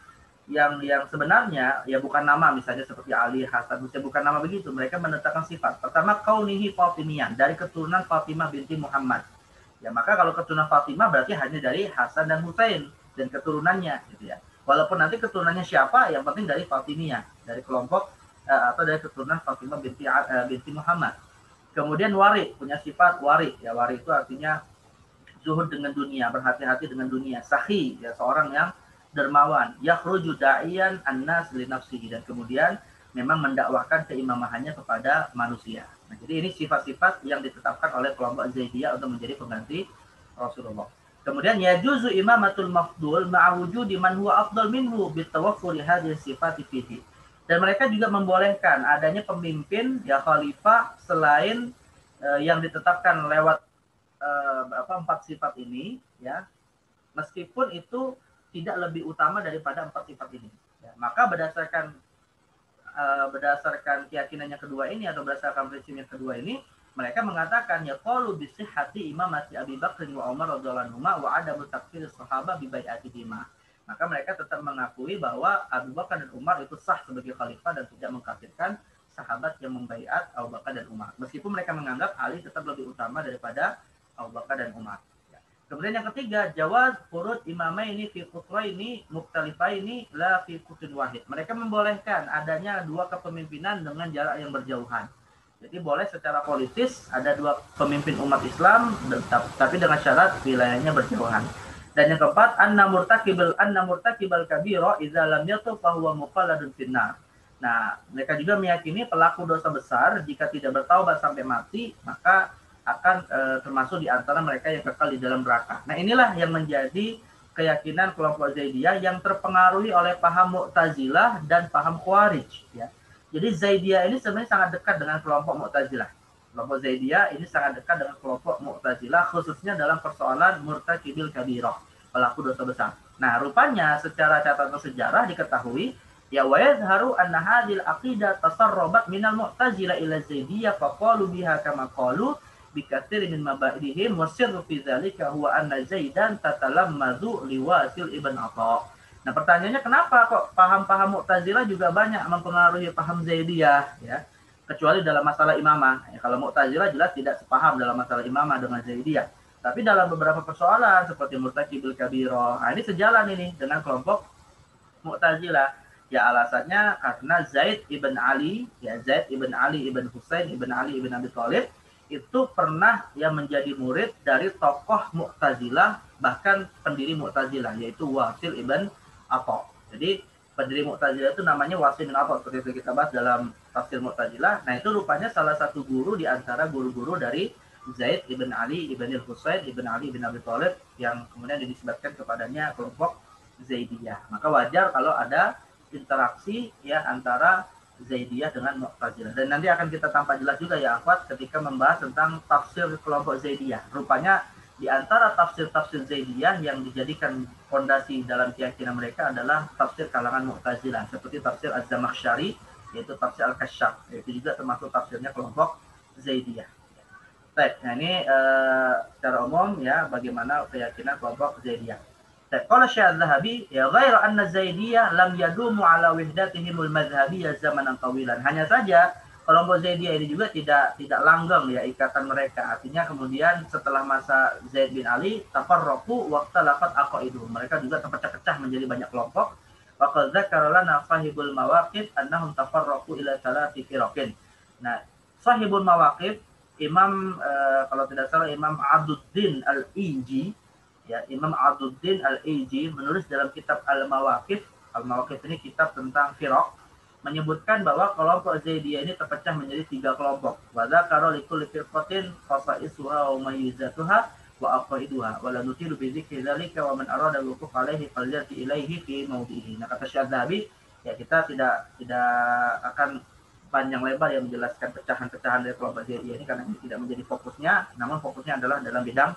sebenarnya ya bukan nama, misalnya seperti Ali, Hasan, Husain, bukan nama begitu. Mereka menetapkan sifat. Pertama, kaunihi Fatimiyan, dari keturunan Fatimah binti Muhammad. Ya, maka kalau keturunan Fatimah berarti hanya dari Hasan dan Husain dan keturunannya gitu ya. Walaupun nanti keturunannya siapa, yang penting dari Fatimiyah, dari kelompok atau dari keturunan Fatimah binti Muhammad. Kemudian wari, punya sifat wari. Ya, wari itu artinya zuhud dengan dunia, berhati-hati dengan dunia. Sahi, ya seorang yang dermawan, yakhruju da'iyan an-nas li nafsihi, dan kemudian memang mendakwahkan keimamahannya kepada manusia. Nah, jadi ini sifat-sifat yang ditetapkan oleh kelompok Zaidiyah untuk menjadi pengganti Rasulullah. Kemudian yajuzu imamatul mafdul ma'a wujudi man huwa afdal minhu bitawaffuri hadhihi sifati fihi. Dan mereka juga membolehkan adanya pemimpin ya khalifah selain yang ditetapkan lewat 4 sifat ini ya. Meskipun itu tidak lebih utama daripada 4 sifat ini. Ya, maka berdasarkan keyakinan yang kedua ini atau berdasarkan prinsip yang kedua ini, mereka mengatakan ya qalu bi sihhati imamati Abi Bakr wa Umar radhiyallahu anhuma wa adamu takfir sahabat bi bai'atihima. Maka mereka tetap mengakui bahwa Abu Bakar dan Umar itu sah sebagai khalifah dan tidak mengkafirkan sahabat yang membaiat Abu Bakar dan Umar. Meskipun mereka menganggap Ali tetap lebih utama daripada Abu Bakar dan Umar. Kemudian yang ketiga, jawaz furud imamaini fi qutraini mukhtalifaini la fi qutrin wahid. Mereka membolehkan adanya 2 kepemimpinan dengan jarak yang berjauhan. Jadi boleh secara politis ada 2 pemimpin umat Islam tapi dengan syarat wilayahnya berjauhan. Dan yang keempat, anna murtakibal kabira idza lam yatub fa huwa muqalladun finnar. Nah, mereka juga meyakini pelaku dosa besar jika tidak bertaubat sampai mati, maka akan termasuk di antara mereka yang kekal di dalam neraka. Nah, inilah yang menjadi keyakinan kelompok Zaidiyah yang terpengaruhi oleh paham Mu'tazilah dan paham Khawarij ya. Jadi Zaidiyah ini sebenarnya sangat dekat dengan kelompok Mu'tazilah. Kelompok Zaidiyah ini sangat dekat dengan kelompok Mu'tazilah khususnya dalam persoalan murtakibil kabirah, pelaku dosa besar. Nah, rupanya secara catatan sejarah diketahui ya wa yadhharu anna hadhil aqidah tasarrabat minal Mu'tazilah ila Zaidiyah faqalu biha kama qalu bikatsir min mabadihim wa sirru fi dzalika huwa anna Zaidan tatalammadhu liwasil ibn Atha. Nah, pertanyaannya kenapa kok paham-paham Mu'tazilah juga banyak mempengaruhi paham Zaidiyah ya, kecuali dalam masalah imamah. Ya, kalau Mu'tazilah jelas tidak sepaham dalam masalah imamah dengan Zaidiyah. Tapi dalam beberapa persoalan seperti murtakibil kabirah, nah ini sejalan ini dengan kelompok Mu'tazilah. Ya alasannya karena Zaid ibn Ali, ya Zaid ibn Ali ibn Husain ibn Ali ibn Abi Thalib itu pernah yang menjadi murid dari tokoh Mu'tazilah, bahkan pendiri Mu'tazilah yaitu Wasil ibn Atha. Jadi pendiri Mu'tazilah itu namanya Wasil bin Atha, seperti itu kita bahas dalam tafsir Mu'tazilah. Nah itu rupanya salah satu guru di antara guru-guru dari Zaid ibn Ali ibn Husain ibn Ali ibn Abi Thalib yang kemudian dinisbatkan kepadanya kelompok Zaidiyah. Maka wajar kalau ada interaksi ya antara Zaidiyah dengan Mu'tazilah. Dan nanti akan kita tampak jelas juga ya akhwat ketika membahas tentang tafsir kelompok Zaidiyah. Rupanya di antara tafsir-tafsir Zaidiyah yang dijadikan fondasi dalam keyakinan mereka adalah tafsir kalangan Mu'tazilah, seperti tafsir Az-Zamakhsyari, yaitu tafsir Al-Kasyaf, itu juga termasuk tafsirnya kelompok Zaidiyah. Baik, nah ini secara umum ya bagaimana keyakinan kelompok Zaidiyah. Qala Syekh Az-Zahabi ya ghaira anna Zaidiyah lam yadumu ala wahdatihimul madhhabiyyah zamanan tawilan. Hanya saja kelompok Zaidiyah ini juga tidak langgeng ya ikatan mereka. Artinya kemudian setelah masa Zaid bin Ali tafarraqu wa ikhtalafat aqaiduhum. Mereka juga terpecah-pecah menjadi banyak kelompok. Wa qad dzakara lana sahibul mawaqif annahum tafarraqu ila thalathi firaqin. Nah, sahibul mawaqif Imam kalau tidak salah Imam Aduddin Al-Iji ya, Imam Aduddin Al-Iji menulis dalam kitab Al-Mawaqif. Al-Mawaqif ini kitab tentang firaq, menyebutkan bahwa kelompok Zaidiyah ini terpecah menjadi 3 kelompok. Wa dzakara likulli firqatin khasa'isuha wa mayyizatuha wa aqaiduha wa la nutilu bi dzikri dzalika wa man arada al-wuquf alaihi falyati ilaihi fi mawdi'ihi. Nah, kata Syekh Dzahabi ya kita tidak akan panjang lebar yang menjelaskan pecahan-pecahan dari kelompok Zaidiyah ini karena ini tidak menjadi fokusnya, namun fokusnya adalah dalam bidang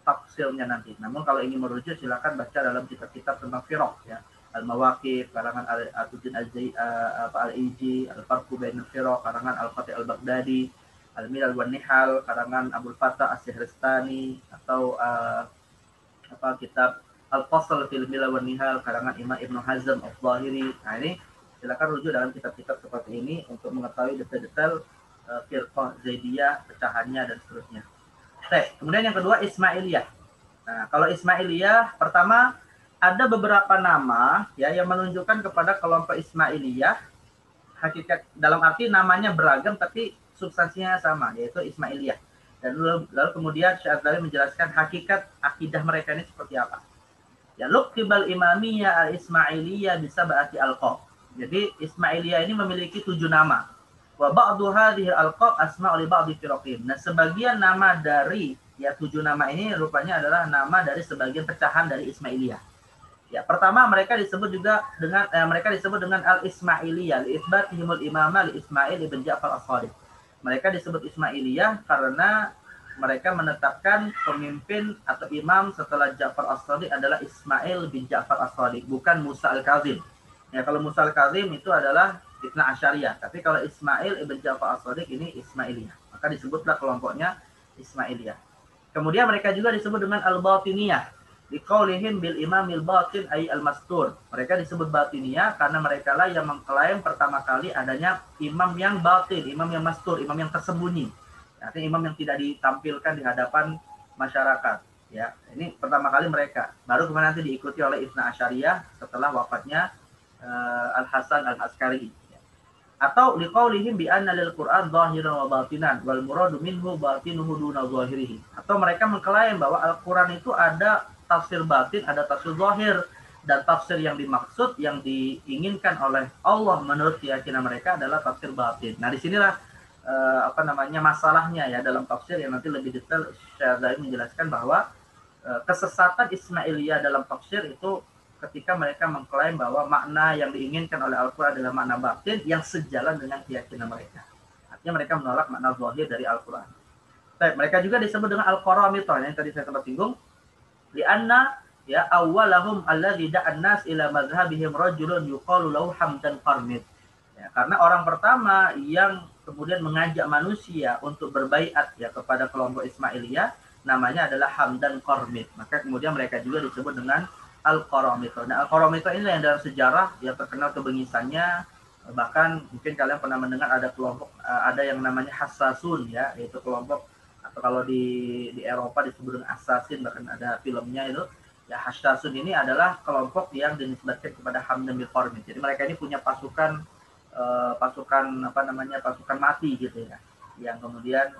tafsirnya nanti. Namun kalau ingin merujuk silakan baca dalam kitab-kitab tentang firaq ya. Al-Mawaqif, karangan Al-Aduddin Al-Iji, Al-Farqu Bainal Firaq, karangan Al-Fatih Al-Baghdadi, Al-Milal wan Nihal, karangan Abdul Fattah As-Sihristani, atau kitab Al-Fasl fil Milal wan Nihal, karangan Imam Ibnu Hazm Al-Zahiri. Nah ini silakan rujuk dalam kitab-kitab seperti ini untuk mengetahui detail-detail firqah Zaidiyah, pecahannya dan seterusnya. Kemudian yang kedua Ismailiyah. Nah, kalau Ismailiyah pertama ada beberapa nama ya yang menunjukkan kepada kelompok Ismailiyah. Hakikat dalam arti namanya beragam tapi substansinya sama, yaitu Ismailiyah. Dan lalu kemudian Syekh Az-Zahabi menjelaskan hakikat akidah mereka ini seperti apa. Ya luqibal imamiyah al-Ismailiyah bisa berarti alqab. Jadi Ismailiyah ini memiliki 7 nama. Wa ba'du hadhihi al-alqab asma'u li ba'dhi firaqin. Nah, sebagian nama dari ya 7 nama ini rupanya adalah nama dari sebagian pecahan dari Ismailiyah. Ya, pertama mereka disebut dengan al-Ismailiyah li itsbatihimul imamah li Ismail ibn Ja'far as-Shadiq. Mereka disebut Ismailiyah karena mereka menetapkan pemimpin atau imam setelah Ja'far as-Shadiq adalah Ismail bin Ja'far as-Shadiq, bukan Musa al-Kazim. Ya, kalau Musa al-Kazim itu adalah Ibn Asyariyah, tapi kalau Ismail ibn Ja'far as-Shadiq ini Ismailiyah. Maka disebutlah kelompoknya Ismailiyah. Kemudian mereka juga disebut dengan al-Batiniyah. Liqaulihim bil imamil batin ay al-mastur. Mereka disebut Batiniyah karena mereka lah yang mengklaim pertama kali adanya imam yang batin, imam yang mastur, imam yang tersembunyi. Artinya imam yang tidak ditampilkan di hadapan masyarakat. Ya, ini pertama kali mereka. Baru kemudian nanti diikuti oleh Ibn Asyariyah setelah wafatnya Al-Hasan Al-Askari. Atau liqaulihim bi anna lil Qur'an zahiran wa batinan wal muradu minhu batinuhu duna zahirihi. Atau mereka mengklaim bahwa Al-Qur'an itu ada tafsir batin, ada tafsir zahir, dan tafsir yang dimaksud yang diinginkan oleh Allah menurut keyakinan mereka adalah tafsir batin. Nah, disinilah masalahnya ya dalam tafsir yang nanti lebih detail Syekh Zaid menjelaskan bahwa kesesatan Ismailiyah dalam tafsir itu ketika mereka mengklaim bahwa makna yang diinginkan oleh Al-Quran adalah makna batin yang sejalan dengan keyakinan mereka. Artinya mereka menolak makna zahir dari Al-Quran. Mereka juga disebut dengan Al-Qaramithah yang tadi saya sempat singgung. Lianna ya awwalahum alladzi da'an nas ila mazhabihim rajulun yuqalu lahu Hamdan Qarmid. Ya, karena orang pertama yang kemudian mengajak manusia untuk berbaiat ya kepada kelompok Ismailiyah, namanya adalah Hamdan Qarmid. Maka kemudian mereka juga disebut dengan Al-Qaramito. Nah, Al-Qaramito ini yang dalam sejarah yang terkenal kebengisannya, bahkan mungkin kalian pernah mendengar ada kelompok ada yang namanya Hassasun ya, yaitu kelompok atau kalau di Eropa disebut dengan assassin, bahkan ada filmnya itu. Ya, Hassasun ini adalah kelompok yang dinisbatkan kepada Hamdan bin Qarmid. Jadi mereka ini punya pasukan pasukan mati gitu ya, yang kemudian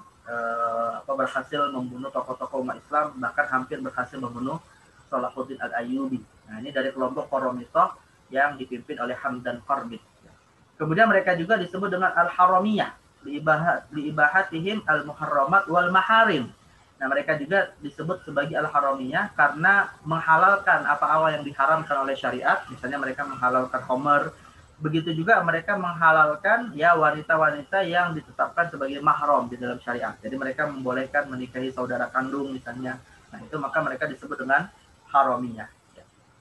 berhasil membunuh tokoh-tokoh umat Islam, bahkan hampir berhasil membunuh Salahuddin Al-Ayyubi. Nah, ini dari kelompok Qaramithah yang dipimpin oleh Hamdan Qarmid. Kemudian mereka juga disebut dengan Al-Haramiyah, liibahatihim al-muharramat wal maharim. Nah, mereka juga disebut sebagai Al-Haramiyah karena menghalalkan apa-apa yang diharamkan oleh syariat. Misalnya mereka menghalalkan khamr. Begitu juga mereka menghalalkan ya wanita-wanita yang ditetapkan sebagai mahram di dalam syariat. Jadi mereka membolehkan menikahi saudara kandung misalnya. Nah, itu maka mereka disebut dengan Haramiyah.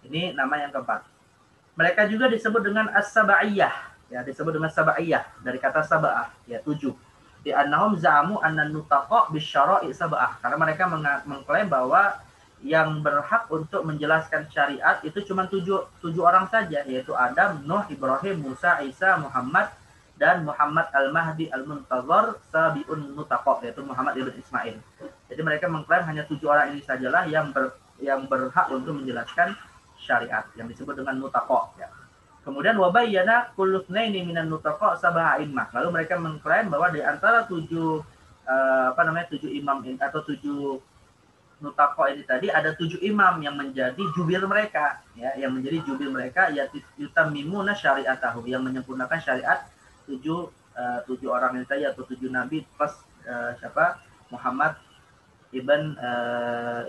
Ini nama yang keempat. Mereka juga disebut dengan As-Sabaiyah. Ya, disebut dengan Sabaiyah dari kata Saba'ah, ya 7. Di annahum za'amu anna nutaqa bisyara'i sab'ah, karena mereka mengklaim bahwa yang berhak untuk menjelaskan syariat itu cuma tujuh orang saja, yaitu Adam, Nuh, Ibrahim, Musa, Isa, Muhammad, dan Muhammad al-Mahdi al-Muntazar sabi'un nutaqa, yaitu Muhammad ibn Ismail. Jadi mereka mengklaim hanya 7 orang ini sajalah yang berhak untuk menjelaskan syariat, yang disebut dengan nutaqa ya. Kemudian wabayyana kullu tsnaini minan nutaqa sab'a immah. Lalu mereka mengklaim bahwa di antara 7 imam ini atau 7 nutaqa ini tadi ada 7 imam yang menjadi jubir mereka ya, yang menjadi jubir mereka yutammimuna syariatahu, yang menyempurnakan syariat 7 orang ini tadi atau 7 nabi plus Muhammad ibn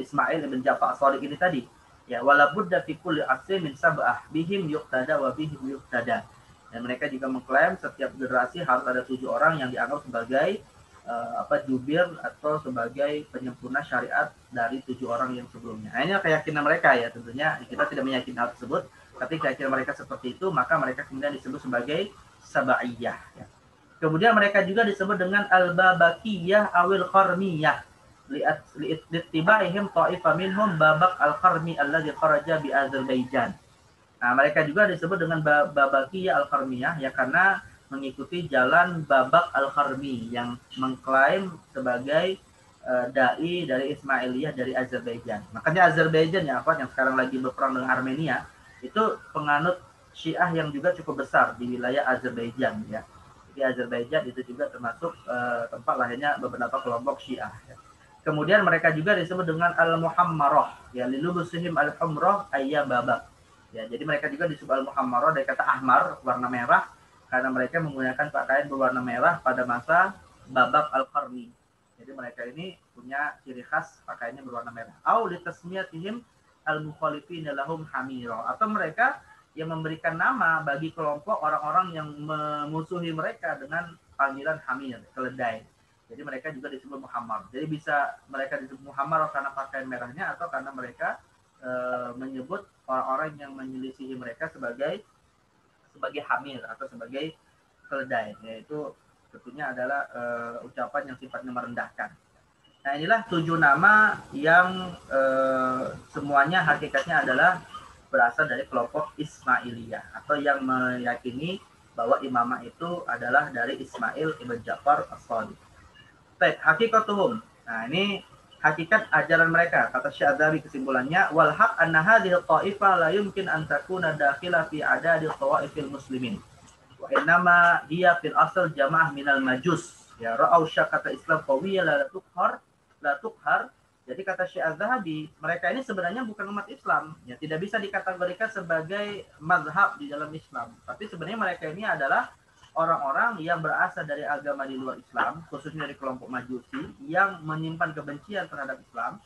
Ismail ibn Ja'far Shadiq ini tadi. Ya, wala budda fi kulli asrin min sab'ah bihim yuqtada wa bihim yuqtada. Dan mereka juga mengklaim setiap generasi harus ada 7 orang yang dianggap sebagai jubir atau sebagai penyempurna syariat dari 7 orang yang sebelumnya. Nah, ini keyakinan mereka ya, tentunya kita tidak meyakini hal tersebut, tapi keyakinan mereka seperti itu, maka mereka kemudian disebut sebagai Sabaiyah ya. Kemudian mereka juga disebut dengan Al-Babakiyah awil Qarmiyah. Li'ittibaihim ta'ifa minhum Babak al-Qarmi alladzi kharaja bi Azerbaijan. Nah, mereka juga disebut dengan Babakiyah al-Qarmiyah ya karena mengikuti jalan Babak al-Qarmi yang mengklaim sebagai dai dari Ismailiyah dari Azerbaijan. Makanya Azerbaijan ya yang sekarang lagi berperang dengan Armenia, itu penganut Syiah yang juga cukup besar di wilayah Azerbaijan ya. Jadi Azerbaijan itu juga termasuk tempat lahirnya beberapa kelompok Syiah ya. Kemudian mereka juga disebut dengan Al-Muhammarah, ya lilubusihim al-humrah ayya babak. Ya, jadi mereka juga disebut Al-Muhammarah dari kata ahmar, warna merah, karena mereka menggunakan pakaian berwarna merah pada masa Babak al-Qarni. Jadi mereka ini punya ciri khas pakaiannya berwarna merah. Au litasmiyatihim al-mukhalifina lahum hamira, atau mereka yang memberikan nama bagi kelompok orang-orang yang memusuhi mereka dengan panggilan hamir, keledai. Jadi mereka juga disebut Muhammad. Jadi bisa mereka disebut Muhammad karena pakaian merahnya atau karena mereka menyebut orang-orang yang menyelisihi mereka sebagai hamil atau sebagai keledai. Yaitu tentunya adalah ucapan yang sifatnya merendahkan. Nah, inilah 7 nama yang semuanya hakikatnya adalah berasal dari kelompok Ismailiyah atau yang meyakini bahwa imamah itu adalah dari Ismail ibn Ja'far As-Shadiq. Hakikatuhum. Nah, ini hakikat ajaran mereka. Kata Syadzabi kesimpulannya, wal haq anna hadhihi ta'ifah la yumkin an takuna dakhila fi adadi tawaifil muslimin. Wa innama hiya fil asl jamaah minal majus. Ya ra'au syakata Islam qawiyya la tukhar. Jadi kata Syadzabi, mereka ini sebenarnya bukan umat Islam. Ya, tidak bisa dikategorikan sebagai mazhab di dalam Islam. Tapi sebenarnya mereka ini adalah orang-orang yang berasal dari agama di luar Islam, khususnya dari kelompok Majusi yang menyimpan kebencian terhadap Islam,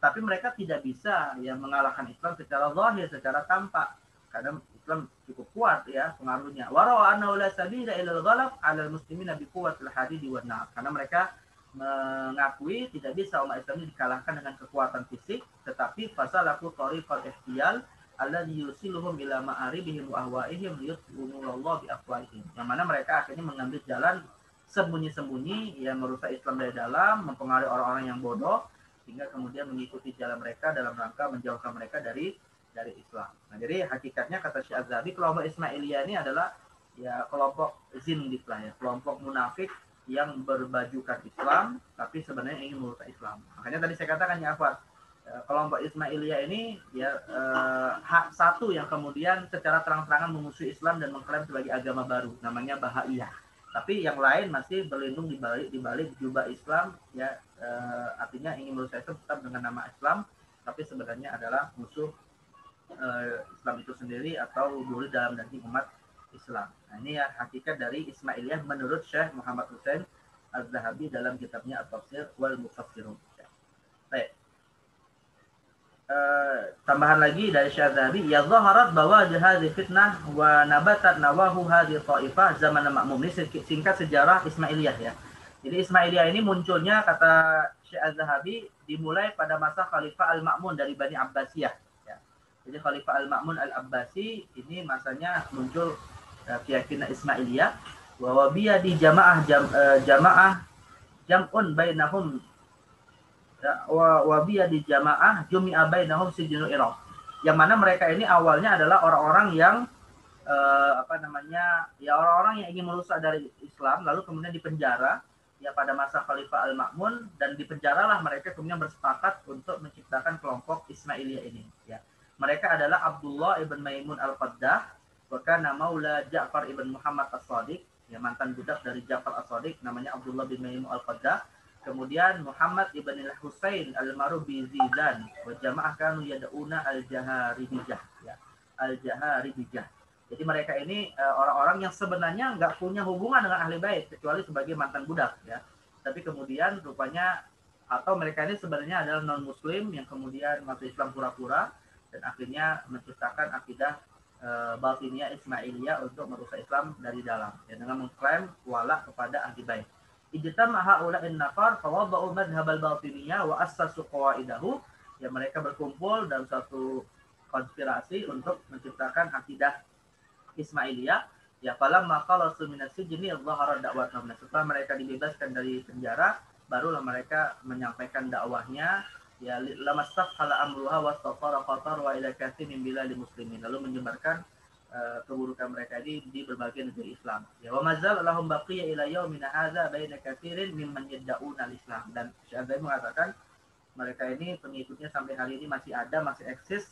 tapi mereka tidak bisa mengalahkan Islam secara zahir, secara tampak, karena Islam cukup kuat ya pengaruhnya. Wara'a annahu la sabila ilal ghalab 'alal muslimina bi quwwatil hadid wan nar. Karena mereka mengakui tidak bisa umat Islam ini dikalahkan dengan kekuatan fisik, tetapi fasalaku tariqal ihtiyal alladzi yusiluhum ila ma'aribihim wa ahwa'ihim liyut'unullah bi afwahihim. Yang mana mereka akhirnya mengambil jalan sembunyi-sembunyi yang merusak Islam dari dalam, mempengaruhi orang-orang yang bodoh, sehingga kemudian mengikuti jalan mereka dalam rangka menjauhkan mereka dari Islam. Nah, jadi hakikatnya kata Syekh Az-Zahabi, kelompok Ismailiyah ini adalah ya kelompok zindik lah ya, kelompok munafik yang berbajukan Islam, tapi sebenarnya ingin merusak Islam. Makanya tadi saya katakan ya Akhwat, kelompok Ismailiyah ini ya hak satu yang kemudian secara terang-terangan memusuhi Islam dan mengklaim sebagai agama baru, namanya Bahaiyah. Tapi yang lain masih berlindung di balik jubah Islam, ya artinya ingin merusak Islam tetap dengan nama Islam, tapi sebenarnya adalah musuh Islam itu sendiri atau duri dalam daging umat Islam. Nah, ini ya hakikat dari Ismailiyah menurut Syekh Muhammad Hussein Az-Zahabi dalam kitabnya At-Tafsir wal Mufassirun. Baik. Tambahan lagi dari Syekh Az-Zahabi, ya zaharat bahwa hadhihi fitnah wa nabatat nawahu hadhihi ta'ifah zaman Ma'mun. Ini singkat sejarah Ismailiyah ya. Jadi Ismailiyah ini munculnya kata Syekh Az-Zahabi dimulai pada masa Khalifah Al-Ma'mun dari Bani Abbasiyah ya. Jadi Khalifah Al-Ma'mun Al-Abbasi ini masanya muncul keyakinan Ismailiyah wa biya di jamaah jam'un bainahum wa biya di jamaah jumi'a bainahum sijnu Iraq. Yang mana mereka ini awalnya adalah orang-orang yang orang-orang yang ingin merusak dari Islam lalu kemudian dipenjara ya pada masa Khalifah Al-Ma'mun, dan dipenjaralah mereka kemudian bersepakat untuk menciptakan kelompok Ismailiyah ini ya. Mereka adalah Abdullah ibn Maimun Al-Qaddah wa kana maula Ja'far ibn Muhammad As-Shadiq, ya mantan budak dari Ja'far As-Shadiq namanya Abdullah bin Maimun Al-Qaddah. Kemudian Muhammad ibn al-Husain al-Maruf bi Zizan wa jamaah kanu yad'una al-Jaharibiyah ya. Al-Jaharibiyah. Jadi mereka ini orang-orang yang sebenarnya nggak punya hubungan dengan ahli bait kecuali sebagai mantan budak ya. Tapi kemudian rupanya atau mereka ini sebenarnya adalah non muslim yang kemudian masuk Islam pura-pura dan akhirnya menciptakan akidah batiniyah Ismailiyah untuk merusak Islam dari dalam ya, dengan mengklaim wala kepada ahli bait. Ijtama haula'in nafar fawada'u madhhab al-batiniyah wa assasu qawaidahu. Ya mereka berkumpul dalam satu konspirasi untuk menciptakan akidah Ismailiyah. Ya falamma khalasu minas sijni dhahara da'watuhum. Setelah mereka dibebaskan dari penjara, barulah mereka menyampaikan dakwahnya. Ya lamassafhala amruha wastatara qatar wa ila katsirin min bilal muslimin. Lalu menyebarkan keburukan mereka di berbagai negeri Islam. Ya wa mazal lahum baqiya ila yaumina hadza baina katsirin mimman yad'una al-Islam. Dan Syekh mengatakan mereka ini pengikutnya sampai hari ini masih ada, masih eksis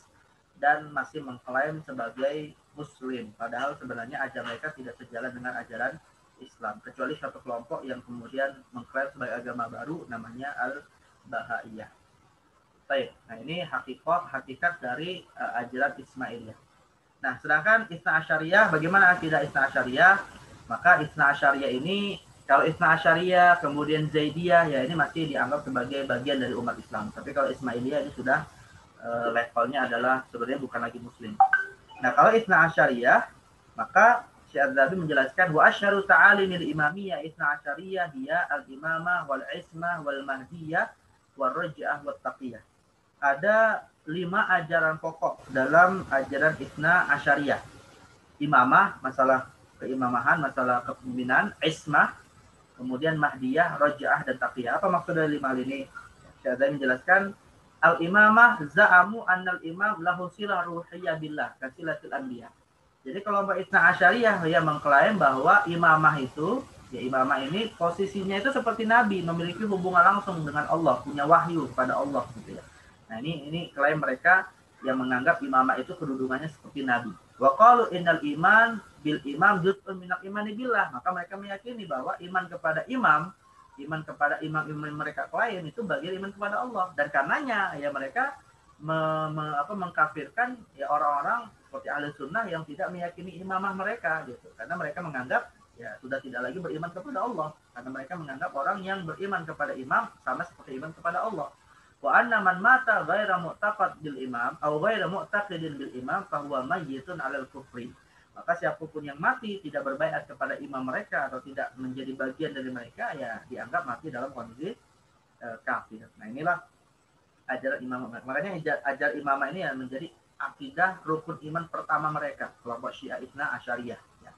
dan masih mengklaim sebagai muslim, padahal sebenarnya ajaran mereka tidak sejalan dengan ajaran Islam, kecuali satu kelompok yang kemudian mengklaim sebagai agama baru namanya Al-Bahaiyah. Baik, nah ini hakikat dari ajaran Ismailiyah. Nah, sedangkan Itsna Asyariyah, bagaimana akidah Itsna Asyariyah? Maka Itsna Asyariyah ini, kalau Itsna Asyariyah, kemudian Zaidiyah, ya ini masih dianggap sebagai bagian dari umat Islam. Tapi kalau Ismailiyah ini sudah levelnya adalah sebenarnya bukan lagi Muslim. Nah, kalau Itsna Asyariyah, maka Syekh Az-Zahabi menjelaskan wa asyaru ta'alimil imamiyah Itsna Asyariyah hiya al-imamah wal ismah wal mahdiyah wal raj'ah wat taqiyah. Ada 5 ajaran pokok dalam ajaran Itsna Asyariyah. Imamah, masalah keimamahan, masalah kepemimpinan, ismah, kemudian mahdiyah, raj'ah dan taqiyah. Apa maksud dari 5 hal ini? Syekh Az-Zahabi menjelaskan al-imamah za'amu annal imam lahu silah ruhiyah billah kasilatil anbiya. Jadi kelompok Itsna Asyariyah yang mengklaim bahwa imamah itu, ya imamah ini posisinya itu seperti nabi, memiliki hubungan langsung dengan Allah, punya wahyu kepada Allah gitu ya. Nah, ini klaim mereka yang menganggap imamah itu kedudukannya seperti nabi. Wa qalu innal iman bil imam juz'un minal imani billah. Maka mereka meyakini bahwa iman kepada imam mereka klaim itu bagian iman kepada Allah, dan karenanya ya mereka mengkafirkan ya orang-orang seperti ahli sunnah yang tidak meyakini imamah mereka gitu, karena mereka menganggap ya sudah tidak lagi beriman kepada Allah, karena mereka menganggap orang yang beriman kepada imam sama seperti iman kepada Allah. Wa anna man mata ghaira mu'taqad bil imam aw ghaira mu'taqidin bil imam fa huwa mayyitun 'alal kufri. Maka siapapun yang mati tidak berbaiat kepada imam mereka atau tidak menjadi bagian dari mereka, ya dianggap mati dalam kondisi kafir. Nah, inilah ajaran imam. Makanya ajaran imam ini yang menjadi akidah rukun iman pertama mereka, kelompok Syiah Itsna Asyariyah. Ya.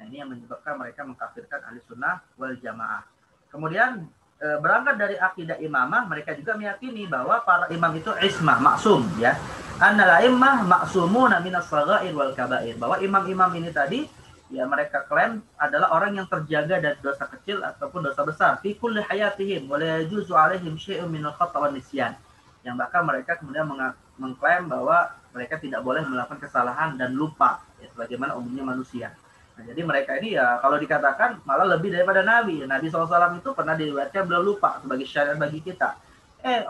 Nah, Nah, ini yang menyebabkan mereka mengkafirkan ahli sunnah wal jamaah. Kemudian berangkat dari akidah imamah, mereka juga meyakini bahwa para imam itu ismah, maksum, ya. Annal a'immah maksumuna minas shaghair wal kabair. Bahwa imam-imam ini tadi, ya mereka klaim adalah orang yang terjaga dari dosa kecil ataupun dosa besar. Fi kulli hayatihim wa la yajuzu alaihim syai'un minal khata' wan nisyan. Yang bahkan mereka kemudian mengklaim bahwa mereka tidak boleh melakukan kesalahan dan lupa, ya, sebagaimana umumnya manusia. Nah, jadi mereka ini ya kalau dikatakan malah lebih daripada Nabi. Nabi SAW itu pernah diriwayatkan beliau lupa sebagai syariat bagi kita.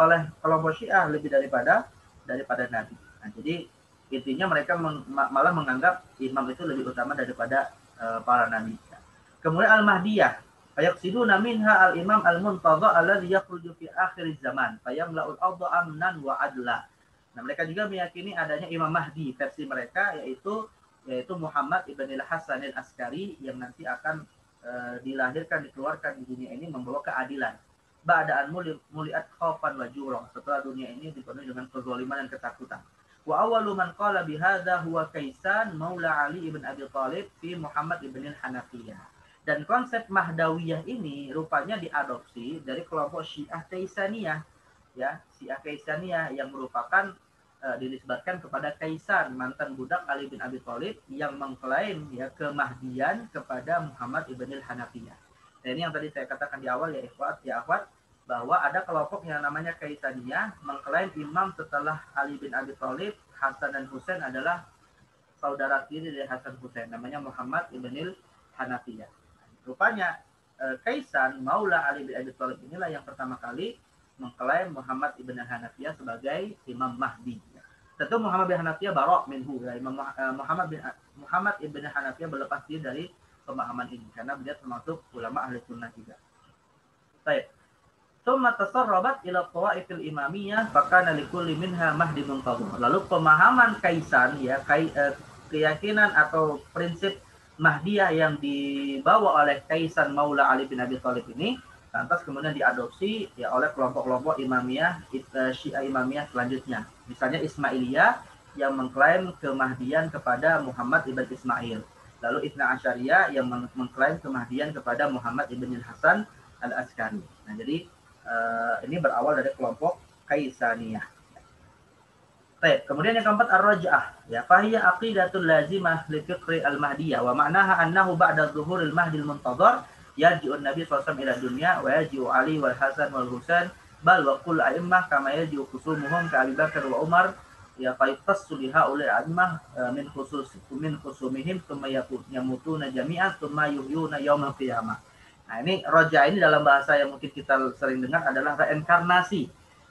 Oleh kelompok Syiah lebih daripada Nabi. Nah, jadi intinya mereka malah menganggap imam itu lebih utama daripada para nabi. Kemudian Al-Mahdiyah, fayaqsiduna minha al-imam al-muntadha alladhi yakhruju fi akhir zaman, fayamla'ul arda amnan wa adla. Nah, mereka juga meyakini adanya Imam Mahdi versi mereka yaitu Muhammad ibn al-Hasan al-Askari yang nanti akan dilahirkan, dikeluarkan di dunia ini membawa keadilan. Ba'da'an muli'at khaufan wa jurah. Setelah dunia ini dipenuhi dengan kezaliman dan ketakutan. Wa awwalu man qala bihadza huwa Kaisan Maula Ali ibn Abi Thalib fi Muhammad ibn al-Hanafiyah. Dan konsep Mahdawiyah ini rupanya diadopsi dari kelompok Syiah Kaisaniyah, ya, Syiah Kaisaniyah yang merupakan dinisbatkan kepada Kaisan, mantan budak Ali bin Abi Thalib yang mengklaim ya kemahdian kepada Muhammad ibn al-Hanafiyah. Nah, ini yang tadi saya katakan di awal ya akhwat, bahwa ada kelompok yang namanya Kaisaniyah mengklaim imam setelah Ali bin Abi Thalib, Hasan dan Husain adalah saudara tiri dari Hasan Husain, namanya Muhammad ibn al-Hanafiyah. Rupanya Kaisan Maula Ali bin Abi Thalib inilah yang pertama kali mengklaim Muhammad ibn al-Hanafiyah sebagai Imam Mahdi. Tentu Muhammad bin Hanafiyah barok minhu, ya. Muhammad ibn Hanafiyah berlepas diri dari pemahaman ini karena beliau termasuk ulama ahli sunnah juga. Baik. Tsumma tasarrabat ila tawaifil imamiyah fakana likulli minha mahdi muntadhar. Lalu pemahaman Kaisan ya keyakinan atau prinsip Mahdiyah yang dibawa oleh Kaisan Maula Ali bin Abi Thalib ini lantas kemudian diadopsi ya oleh kelompok-kelompok imamiyah Syiah imamiyah selanjutnya. Misalnya Ismailiyah yang mengklaim kemahdian kepada Muhammad ibn Ismail. Lalu Itsna Asyariyah yang mengklaim kemahdian kepada Muhammad ibn Hasan al-Askari. Nah, jadi ini berawal dari kelompok Kaisaniyah. Baik, kemudian yang keempat ar-raj'ah, ya fahiya aqidatul lazimah li fiqri al-mahdiyah wa ma'naha annahu ba'da zuhuril mahdi al-muntadhar yarji'un nabi sallallahu alaihi wasallam ila dunya wa yarji'u Ali wal Hasan wal Husain bal wa kullu a'immah kama yarji'u khusumuhum ka Abi Bakar wa Umar ya faytassu liha ulil a'immah min khusumihim thumma yamutuna jami'an thumma yuhyuna yaumal qiyamah. Nah, ini roja ini dalam bahasa yang mungkin kita sering dengar adalah reinkarnasi.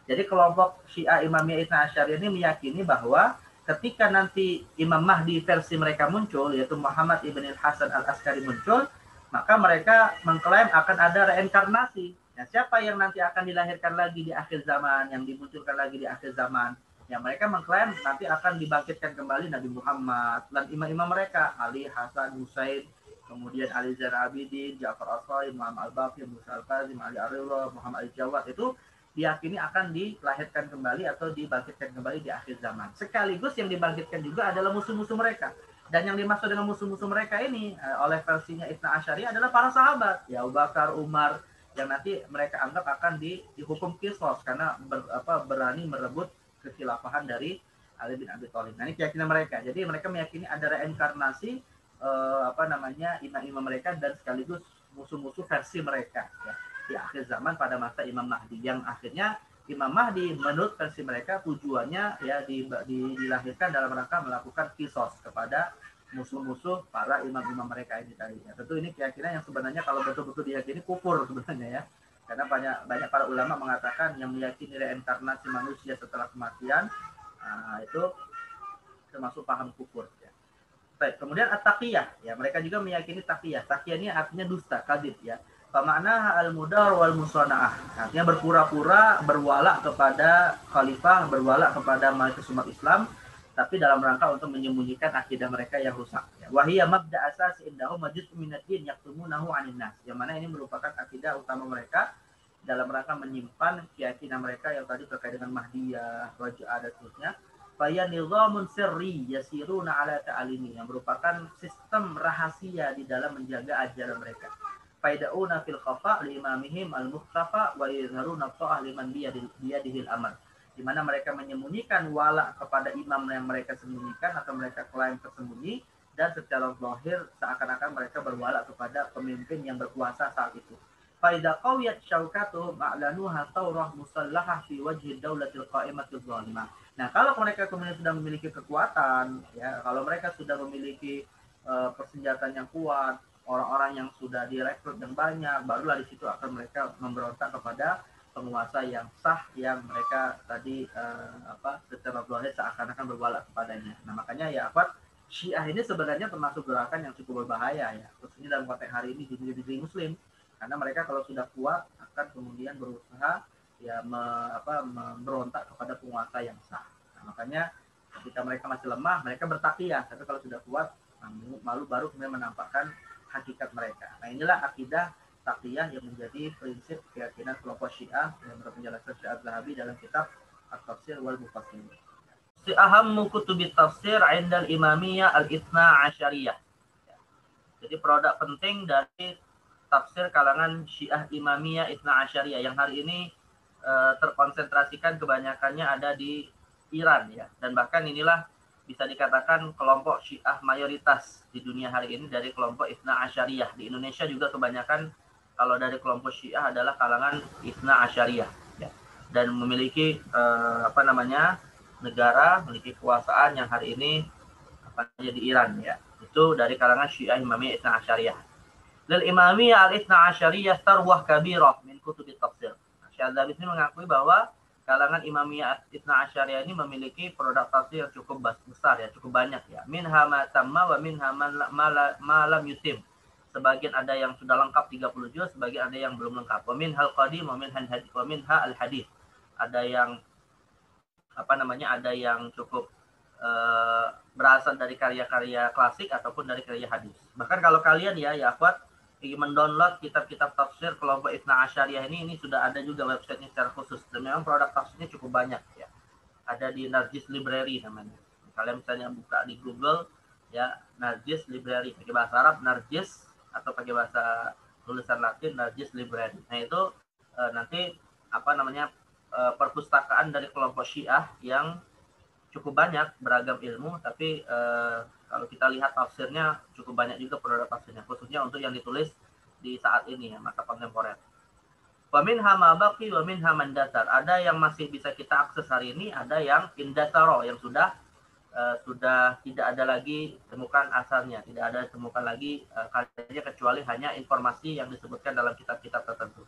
Jadi kelompok Syiah Imamiyah Itsna Asyariyah ini meyakini bahwa ketika nanti Imam Mahdi versi mereka muncul, yaitu Muhammad ibn Hasan al-Askari muncul, maka mereka mengklaim akan ada reinkarnasi. Nah, siapa yang nanti akan dilahirkan lagi di akhir zaman, yang dimunculkan lagi di akhir zaman? Ya, mereka mengklaim nanti akan dibangkitkan kembali Nabi Muhammad dan imam-imam mereka, Ali, Hasan, Husain, kemudian Ali Zainal Abidin, Ja'far As-Shadiq, Muhammad Al-Baqir, Musa Al-Kazim, Ali Ar-Ridha, Muhammad Al-Jawad, itu diyakini akan dilahirkan kembali atau dibangkitkan kembali di akhir zaman. Sekaligus yang dibangkitkan juga adalah musuh-musuh mereka. Dan yang dimaksud dengan musuh-musuh mereka ini oleh versinya Itsna Asyariyah adalah para sahabat, ya Abu Bakar, Umar, yang nanti mereka anggap akan dihukum qisas karena berani merebut kekhilafahan dari Ali bin Abi Thalib. Nah, ini keyakinan mereka. Jadi mereka meyakini ada reinkarnasi imam-imam mereka dan sekaligus musuh-musuh versi mereka ya, di akhir zaman pada masa Imam Mahdi, yang akhirnya Imam Mahdi menurut versi mereka tujuannya ya dilahirkan dalam rangka melakukan qisas kepada musuh-musuh para imam-imam mereka ini tadi. Ya, tentu ini keyakinan yang sebenarnya kalau betul-betul diyakini kufur sebenarnya ya. Karena banyak para ulama mengatakan yang meyakini reinkarnasi manusia setelah kematian itu termasuk paham kufur ya. Baik, kemudian at-taqiyah ya, mereka juga meyakini taqiyah. Taqiyah ini artinya dusta, kadzib ya. Pemana al-mudar wal musanaah, artinya berpura-pura berwala kepada khalifah, berwala kepada mayoritas umat Islam, tapi dalam rangka untuk menyembunyikan akidah mereka yang rusak. Wahiyya mabda asas indahum majuz'un minad din yaktumunahu 'anil nas. Yang mana ini merupakan akidah utama mereka dalam rangka menyimpan keyakinan mereka yang tadi terkait dengan Mahdiyah, Raja'ah dan seterusnya. Faya nizamun sirri yasiruna ala ta'alimi, yang merupakan sistem rahasia di dalam menjaga ajaran mereka. Faidauna fil khafa li imamihim al-mukhtafa wa yadharuna ta'ah liman biyadihil amal. Di mana mereka menyembunyikan wala kepada imam yang mereka sembunyikan atau mereka klaim tersembunyi, dan secara zahir seakan-akan mereka berwala kepada pemimpin yang berkuasa saat itu. Faida qawiyat syaukatu ma'lanuha tawrah musallahah fi wajhi daulatil qa'imatil zalimah. Nah, kalau mereka kemudian sudah memiliki kekuatan, ya, kalau mereka sudah memiliki persenjataan yang kuat, orang-orang yang sudah direkrut yang banyak, barulah di situ akan mereka memberontak kepada penguasa yang sah yang mereka tadi secara zahir seakan-akan berwala kepadanya. Nah, makanya ya Syiah ini sebenarnya termasuk gerakan yang cukup berbahaya ya, khususnya dalam konteks hari ini di negeri Muslim, karena mereka kalau sudah kuat akan kemudian berusaha ya memberontak kepada penguasa yang sah. Nah, makanya ketika mereka masih lemah, mereka bertakliyah, tapi kalau sudah kuat, malu baru kemudian menampakkan hakikat mereka. Nah, inilah akidah takliyah yang menjadi prinsip keyakinan kelompok Syiah yang berpenjelasan Syekh Az-Zahabi dalam kitab At-Tafsir wal Mufassir. Ahammu kutubit tafsir indal imamiyah al-ithna asyariyah. Jadi produk penting dari tafsir kalangan Syiah Imamiyah Ithna Asyariyah yang hari ini terkonsentrasikan kebanyakannya ada di Iran ya, dan bahkan inilah bisa dikatakan kelompok Syiah mayoritas di dunia hari ini dari kelompok Ithna Asyariyah. Di Indonesia juga kebanyakan kalau dari kelompok Syiah adalah kalangan Ithna Asyariyah ya, dan memiliki negara, memiliki kekuasaan yang hari ini di Iran ya, itu dari kalangan Syiah Imamiyah Ithna Asyariyah. Lil Imamiyah al-Ithna Asyariyah tarwah kabirah min kutubit tafsir. Syekh Az-Zahabi ini mengakui bahwa kalangan Imamiyah Ithna Asyariyah ini memiliki produk tafsir yang cukup besar ya, cukup banyak ya. Minha ma tamma wa minha ma lam yutim. Sebagian ada yang sudah lengkap 30 juz, sebagian ada yang belum lengkap. Wa minhal qadim wa minha al-hadith. Ada yang ada yang cukup berasal dari karya-karya klasik ataupun dari karya hadis. Bahkan kalau kalian ya akhwat ingin mendownload kitab-kitab tafsir kelompok Ithna Asyariyah ini sudah ada juga websitenya secara khusus, dan memang produk tafsirnya cukup banyak ya. Ada di Narjis Library namanya. Kalian misalnya buka di Google ya, Narjis Library, pakai bahasa Arab Narjis atau pakai bahasa tulisan Latin Narjis Library. Nah itu nanti perpustakaan dari kelompok Syiah yang cukup banyak beragam ilmu, tapi kalau kita lihat tafsirnya cukup banyak juga produk tafsirnya, khususnya untuk yang ditulis di saat ini ya, masa kontemporer. Wa minha ma baqi wa minha man dasar. Ada yang masih bisa kita akses hari ini, ada yang indasaro yang sudah tidak ada lagi temukan asalnya, tidak ada temukan lagi karyanya kecuali hanya informasi yang disebutkan dalam kitab-kitab tertentu.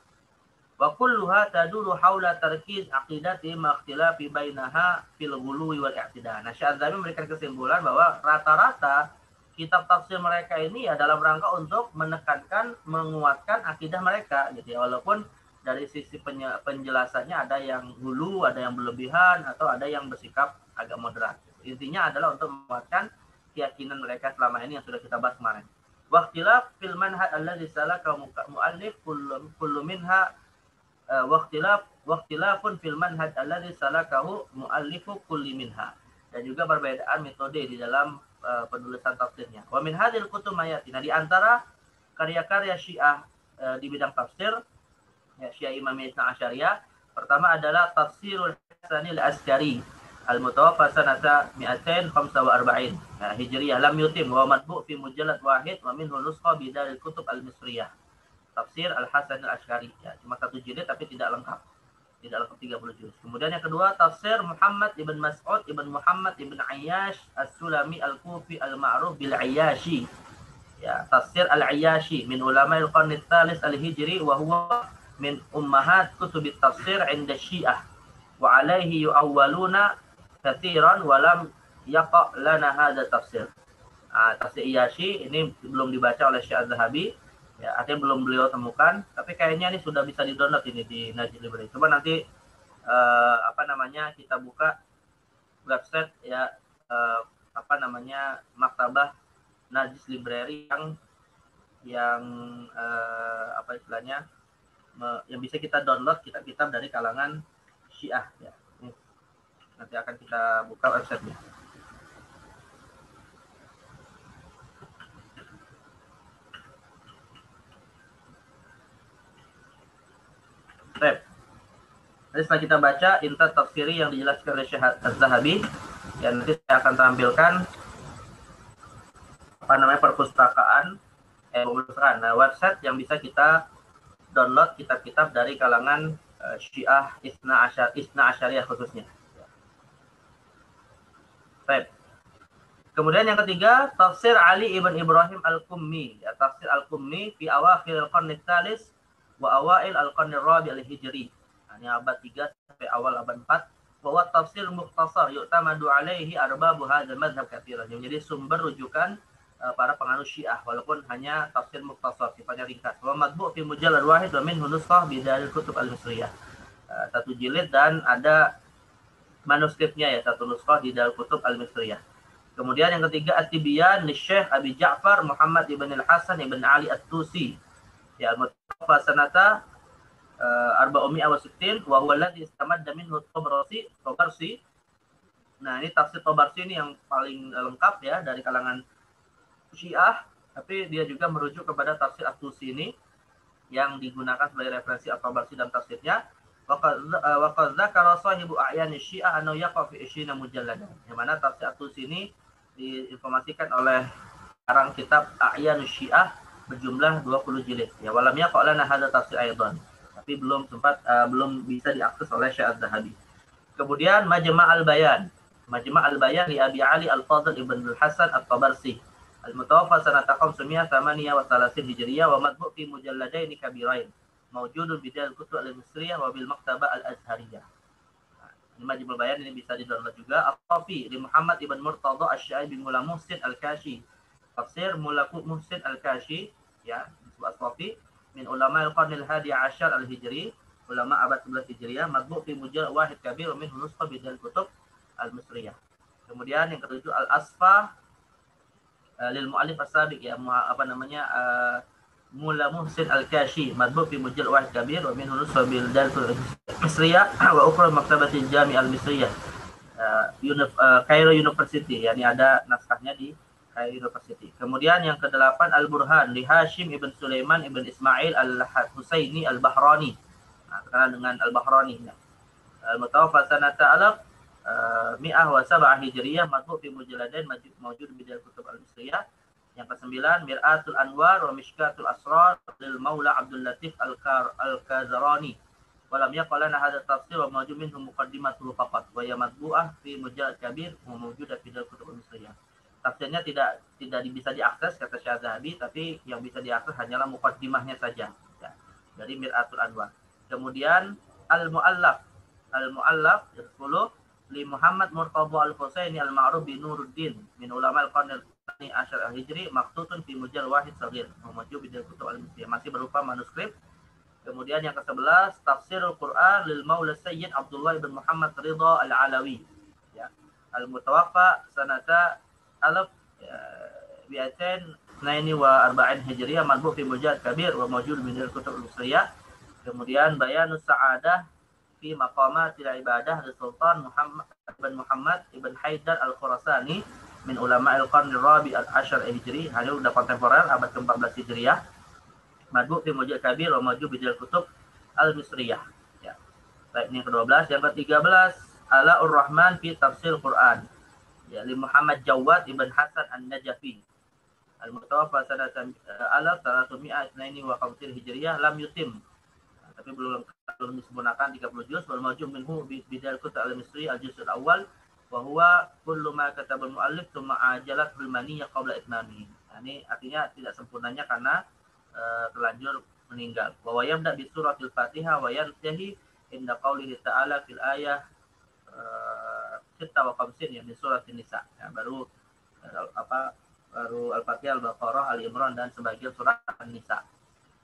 Wa kulluha taduru haula tarkiz aqidati ma ikhtilafi bainaha fil ghuluwi wal i'tidah. Nah, Syekh Az-Zahabi memberikan kesimpulan bahwa rata-rata kitab tafsir mereka ini ya dalam rangka untuk menekankan, menguatkan akidah mereka gitu ya, walaupun dari sisi penjelasannya ada yang hulu, ada yang berlebihan, atau ada yang bersikap agak moderat. Intinya adalah untuk menguatkan keyakinan mereka selama ini yang sudah kita bahas kemarin. Wa ikhtilaf fil manhaj alladhi salaka mu'allif kullu minha waktilafun fil manhaj alladhi salakahu muallifu kulli minha, dan juga perbedaan metode di dalam penulisan tafsirnya. Wa min hadhil kutub mayatina, di antara karya-karya Syiah di bidang tafsir ya, Syiah Imamiyah Ithna Asyariyah, pertama adalah Tafsirul Hasanil Askari al-mutawaffa sanata 245 Hijriyah lam yutim wa matbu' fi mujallad wahid wa minhu nuskha bi daril kutub al-misriyah. Tafsir Al-Hasan Al-Asy'ari ya, cuma 1 jilid tapi tidak lengkap 30 juz. Kemudian yang kedua Tafsir Muhammad ibn Mas'ud ibn Muhammad ibn Ayyash As-Sulami Al-Kufi Al-Ma'ruf bil Ayyashi ya, Tafsir Al-Ayyashi min ulama al-qarn ats-tsalits al-hijri wa huwa min ummahat kutub at-tafsir 'inda Syiah wa 'alaihi yu'awwaluna katsiran wa lam yaqa lana hadha tafsir. Tafsir Ayyashi ini belum dibaca oleh Syekh Az-Zahabi ya, artinya belum beliau temukan, tapi kayaknya ini sudah bisa di-download ini di Narjis Library. Coba nanti kita buka website ya, maktabah Narjis Library yang yang bisa kita download kitab-kitab dari kalangan Syiah ya. Nanti akan kita buka websitenya. Baik. Jadi setelah kita baca inta tafsiri yang dijelaskan oleh Syekh Az-Zahabi, ya nanti saya akan tampilkan perpustakaan website yang bisa kita download kitab-kitab dari kalangan Syiah Isna Asyariyah khususnya. Baik. Kemudian yang ketiga, tafsir Ali ibn Ibrahim al-Qummi, ya, tafsir al-Qummi fi awakhir al-qarn ats-tsalits wa awail al-qarn ar-rabi' al-hijri. Ini abad 3 sampai awal abad 4. Bahwa tafsir mukhtasar yu'tamadu alaihi arbabu hadzal madzhab katsiran. Jadi sumber rujukan para penganut Syiah walaupun hanya tafsir mukhtasar sifatnya ringkas. Wa madbu' fi mujallad wahid wa minhu nuskhah bi daril kutub al-misriyah. Satu jilid dan ada manuskripnya ya, satu nuskhah di daril kutub al-misriyah. Kemudian yang ketiga at-tibyan li Syekh Abi Ja'far Muhammad ibn al-Hasan ibn Ali at-Tusi. Ya, mutawaffa sanata 460 wa huwa alladhi istamadda minhu Tabarsi. Nah, ini tafsir Tabarsi ini yang paling lengkap ya dari kalangan Syiah, tapi dia juga merujuk kepada tafsir At-Tusi ini yang digunakan sebagai referensi At-Tabarsi dalam tafsirnya. Wa qad dzakara sahibu a'yan Syiah annahu yaqa fi 20 mujalladan. Yang mana tafsir At-Tusi ini diinformasikan oleh karang kitab A'yan Syiah berjumlah 20 jilid. Ya, walam yaqa lana hadza tafsir aidan. Tapi belum bisa diakses oleh Syekh Az-Zahabi. Kemudian Majma' al-Bayan. Majma' al-Bayan li Abi Ali al-Fadl ibn al-Hasan at-Tabarsi. Al-Mutawaffa sanata 538 Hijriyah wa madbu' fi mujalladain kabirain. Mawjudun bidal kutub al-Misriyah wa bil Maktabah al-Azhariyah. Ini Majma' al-Bayan ini bisa di-download juga. Al-Qafi li Muhammad ibn Murtada asy-Sya'ib bin Mula Muhsin al-Kashi. Tafsir Mula Muhsin al-Kashi, ya, disebut Al-Qafi. Min ulama al-qarn al-hadi asyar al-hijri, ulama abad 11 hijriyah, madbu' fi mujallad wahid kabir min nuskhah bidal kutub al-misriyah. Kemudian yang ketujuh al-asfa lil mu'allif as-sabiq, ya, Mula Muhsin al-Kashi, madbu' fi mujallad wahid kabir wa min nuskhah bidal kutub al-misriyah wa ukhra maktabati al-jami' al-misriyah, Cairo University, yakni ada naskahnya di University. Kemudian yang ke-8 Al-Burhan li Hashim ibn Sulaiman ibn Ismail al-Husaini al-Bahrani. Terkenal dengan al-Bahrani. Al-Mutawaffa sanata 107 Hijriyah, madbu' fi mujalladain mawjud bidal kutub al-Misriyah. Yang ke-9 Mir'atul Anwar wa Mishkatul Asrar lil Maula Abdul Latif al-Kazarani. Wa lam yaqal lana hadha tafsir wa mawjud minhu muqaddimatuhu faqat wa ya madbu'ah fi mujallad kabir wa mawjudah fi bidal kutub al-Misriyah. Tafsirnya tidak bisa diakses kata Syekh Az-Zahabi, tapi yang bisa diakses hanyalah muqaddimahnya saja, ya, dari Mir'atul Anwar. Kemudian Al-Mu'allaf 10 li Muhammad Murtada Al-Husaini Al-Ma'ruf bi Nuruddin min ulama al-qarn al-thani asyar al-hijri maktutun fi mujallad wahid saghir mawjud bidal kutub al-misriyah, masih berupa manuskrip. Kemudian yang ke-11 Tafsirul Quran lil Maula Sayyid Abdullah bin Muhammad Ridha Al-Alawi, ya, Al-Mutawaffa sanata 1242 Hijriyah, madbu' fi mujallad kabir wa mawjud min al-kutub al-misriyah. Kemudian Bayanus Sa'adah fi maqamatil ibadah li Sultan Muhammad ibn Haidar al-Khurasani min ulama al-qarn ar-rabi' al-ashar hijri, hanya udah kontemporer abad ke-14 Hijriyah, madbu' fi mujallad kabir wa mawjud min al-kutub al-misriyah, ya. Baik, ini yang ke-12. Yang ke-13 Ala'ur Rahman fi tafsir Quran, ya, li Muhammad Jawad ibn Hasan an-Najafi. Al-Mutawaffa sanata 1352 Hijriyah, lam yutim, tapi belum disempurnakan 30 juz. Wal mawjud minhu bidal kutub al-Misri al-juz al-awwal wa huwa kullu ma kataba al-muallif thumma ajalat al-maniyah qabla itmamihi. Ini artinya tidak sempurnanya karena terlanjur meninggal. Wa yabda bi suratil Fatihah wa yantahi inda qaulihi ta'ala fil ayah 56 ya di surat An-Nisa, ya, baru Al-Fatihah, Al-Baqarah, Al-Imran dan sebagian surat An-Nisa.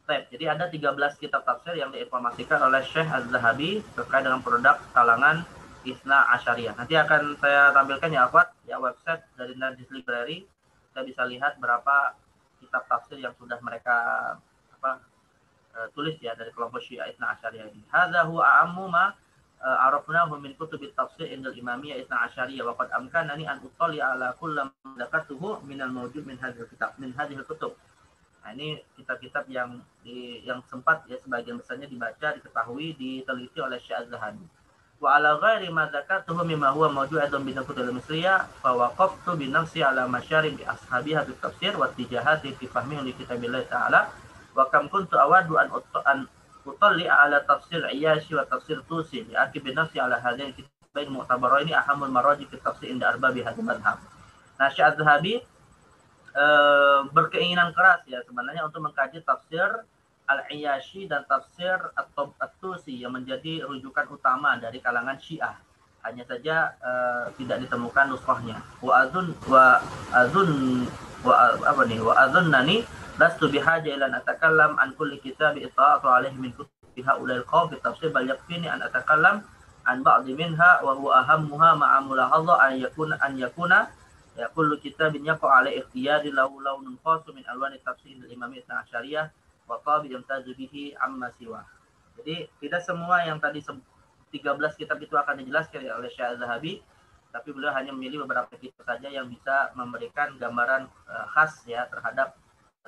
Jadi ada 13 kitab tafsir yang diinformasikan oleh Syekh Az-Zahabi terkait dengan produk kalangan Isna Asyariyah. Nanti akan saya tampilkan ya Akhwat, ya, website dari Najis Library. Kita bisa lihat berapa kitab tafsir yang sudah mereka tulis, ya, dari kelompok Syiah Isna Asyariyah ini. Hadza huwa a'ammu ma arafnahu min kutubit tafsir indal imamiyah Itsna Asyariyah wa qad amkanani an utalli ala kulli ma dzakatuhu min al mawjud min hadhil kutub. Nah, ini kitab-kitab yang sempat ya sebagian besarnya dibaca, diketahui, diteliti oleh Syekh Az-Zahabi. Wa ala ghairi ma dzakatuhu mimma huwa mawju'un bi kutub al-misriyah fa waqaftu bi nafsi ala masyarib bi ashabiha bi tafsir wa tijahati fi fahmi li kitabillah ta'ala wa kam kuntu awadu an utalli ala tafsir Iyyashi wa tafsir Tusi li akib bi nafsi ala hadain kitabain mu'tabaraini ahamul maraji fi tafsir inda arbabi hadzal madhhab. Nah, Syekh Az-Zahabi berkeinginan keras ya sebenarnya untuk mengkaji tafsir Al-Iyyashi dan tafsir At-Tusi yang menjadi rujukan utama dari kalangan Syiah. Hanya saja tidak ditemukan nuskhahnya. Wa azunnani lastu bihaja ila an atakallam an kulli kitabi ita'atu alaihi min kutubi haula'il qaum bi tafsir bal yakfini an atakallam an ba'd minha wa huwa ahammuha ma'a mulahadha an yakuna ya kullu kitabin yaqa alaihi ikhtiyari lahu lawnun khasun min alwani tafsir al-imam Itsna Asyariyah wa tabi yamtazu bihi amma siwa. Jadi tidak semua yang tadi 13 kitab itu akan dijelaskan oleh Syekh Az-Zahabi, tapi beliau hanya memilih beberapa kitab saja yang bisa memberikan gambaran khas ya terhadap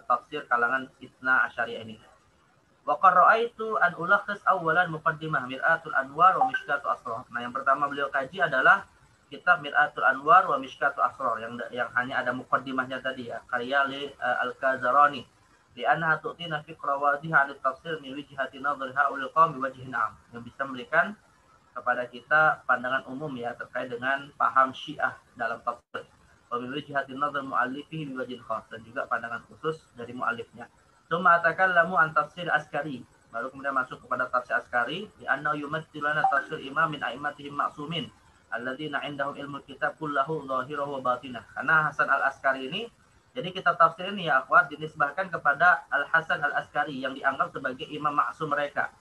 tafsir kalangan Itsna Asyariyah ini. Wa qara'aitu an ulakhis awwalan muqaddimah Mir'atul Anwar wa Mishkatul Asrar. Nah, yang pertama beliau kaji adalah kitab Mir'atul Anwar wa Mishkatul Asrar yang hanya ada muqaddimahnya tadi ya, karya Al-Kazarani. Di anha tu'tina fiqra wadhiha 'ala tafsir min wijhati nadhri haulil qaum biwajhin 'am, yang bisa memberikan kepada kita pandangan umum ya terkait dengan paham Syiah dalam tafsir. Wa min wijhati nadhri mu'allifihi biwajhin khas, dan juga pandangan khusus dari mu'allifnya. Tsumma atakallamu an tafsir Askari, baru kemudian masuk kepada tafsir Askari. Di anna yumaththiluna tafsir imam min a'immatihim ma'sumin alladzina 'indahum ilmul kitab kullahu zahirahu wa batinah. Karena Hasan Al-Askari ini, jadi kitab tafsir ini ya akhwat dinisbahkan kepada Al-Hasan Al-Askari yang dianggap sebagai imam maksum mereka.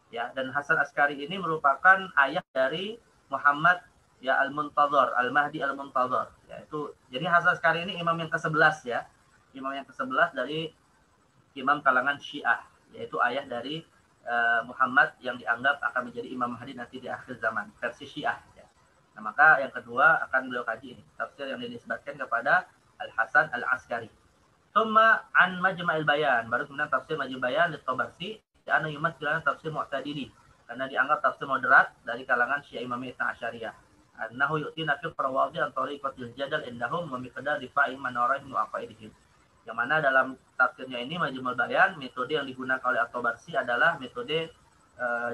Ya, dan Hasan Askari ini merupakan ayah dari Muhammad ya Al-Muntadhar, Al-Mahdi Al-Muntadhar. Ya, itu jadi Hasan Askari ini imam yang ke-11 ya. Imam yang ke-11 dari imam kalangan Syiah, yaitu ayah dari Muhammad yang dianggap akan menjadi Imam Mahdi nanti di akhir zaman, versi Syiah ya. Nah, maka yang kedua akan beliau kaji ini, tafsir yang dinisbatkan kepada Al-Hasan Al-Askari. Tsumma an Majma'il Bayan, baru kemudian tafsir Majma'il Bayan At-Tabarsi, karena yumaththilana tafsir Mu'tadili, karena dianggap tafsir moderat dari kalangan Syiah Imamiyah Itsna Asyariyah. Annahu yu'tina fi qarawadi an tariqatil jadal indahum wa miqdar rifa'i manarihim wa aqaidihim. Yang mana dalam tafsirnya ini Majma'il Bayan, metode yang digunakan oleh At-Tabarsi adalah metode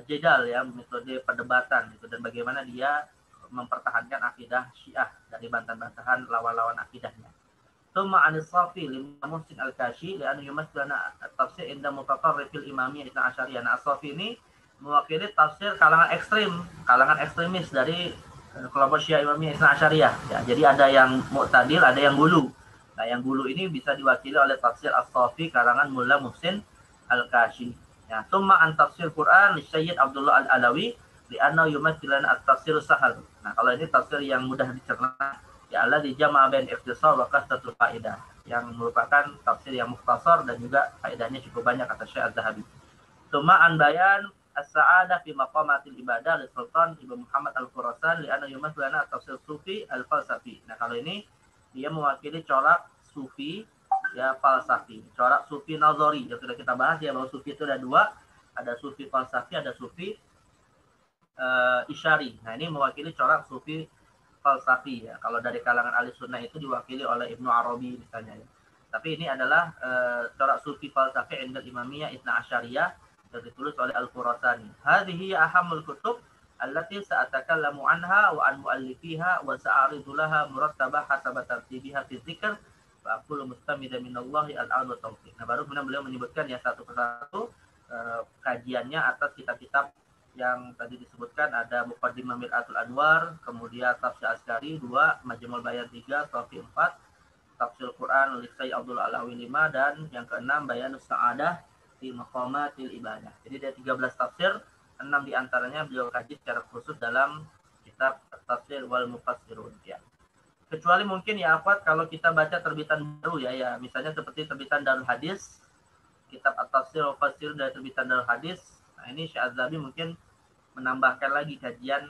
jadal ya, metode perdebatan gitu, dan bagaimana dia mempertahankan akidah Syiah dari bantahan-bantahan lawan-lawan akidahnya. Tsumma Anis-Safi Imam Muhsin Al-Kashi li'an yumaththilana at-tafsir inda mutatarrifil imamiyah Itsna Asyariyah. Nah, As-Safi ini mewakili tafsir kalangan ekstrim, kalangan ekstremis dari kelompok Syiah Imamiyah Itsna Asyariyah ya. Jadi ada yang mu'tadil, ada yang gulu. Nah, yang gulu ini bisa diwakili oleh tafsir As-Safi karangan Mullah Muhsin Al-Kashi. Ya, tsumma an tafsir Quran li Sayyid Abdullah Al-Alawi li'anna yumaththilana at-tafsir sahal. Nah, kalau ini tafsir yang mudah dicerna ya, Allah dijama' bain ikhtisar wa kasratul faidah, yang merupakan tafsir yang mukhtasar dan juga faedahnya cukup banyak kata Syekh Az-Zahabi. Tsumma an bayan as-sa'adah fi maqamatil ibadah li Sultan Ibnu Muhammad Al-Khurasan li'anna yumaththilana at-tafsir sufi al-falsafi. Nah, kalau ini dia mewakili corak sufi ya falsafi, corak sufi nazari yang sudah kita bahas ya, bahwa sufi itu ada dua, ada sufi falsafi, ada sufi isyari. Nah, ini mewakili corak sufi falsafi ya. Kalau dari kalangan ahli sunnah itu diwakili oleh Ibnu Arabi misalnya ya. Tapi ini adalah corak sufi falsafi indal imamiyah Itsna Asyariyah yang ditulis oleh Al-Khurasani. Hadhihi ahamul kutub allati sa'atakallamu anha wa an muallifiha wa sa'aridu laha murattabah hasaba tartibiha fi dzikr fa aqulu mustamidan minallahi al-'aun wa taufiq. Nah, baru kemudian beliau menyebutkan ya satu persatu kajiannya atas kitab-kitab yang tadi disebutkan. Ada Muqaddimah Mir'atul Anwar, kemudian Tafsir Askari 2, Majma'ul Bayan 3, Safi 4, Tafsir Quran li Sayyid Abdullah Al-Alawi 5, dan yang keenam Bayanus Sa'adah fi Maqamatil Ibadah. Jadi ada 13 tafsir, 6 diantaranya beliau kaji secara khusus dalam kitab Tafsir wal Mufassirun ya. Kecuali mungkin ya akhwat kalau kita baca terbitan baru ya, misalnya seperti terbitan Darul Hadis, kitab At-Tafsir wal Mufassirun dari terbitan Darul Hadis. Nah, ini Syekh Az-Zahabi mungkin menambahkan lagi kajian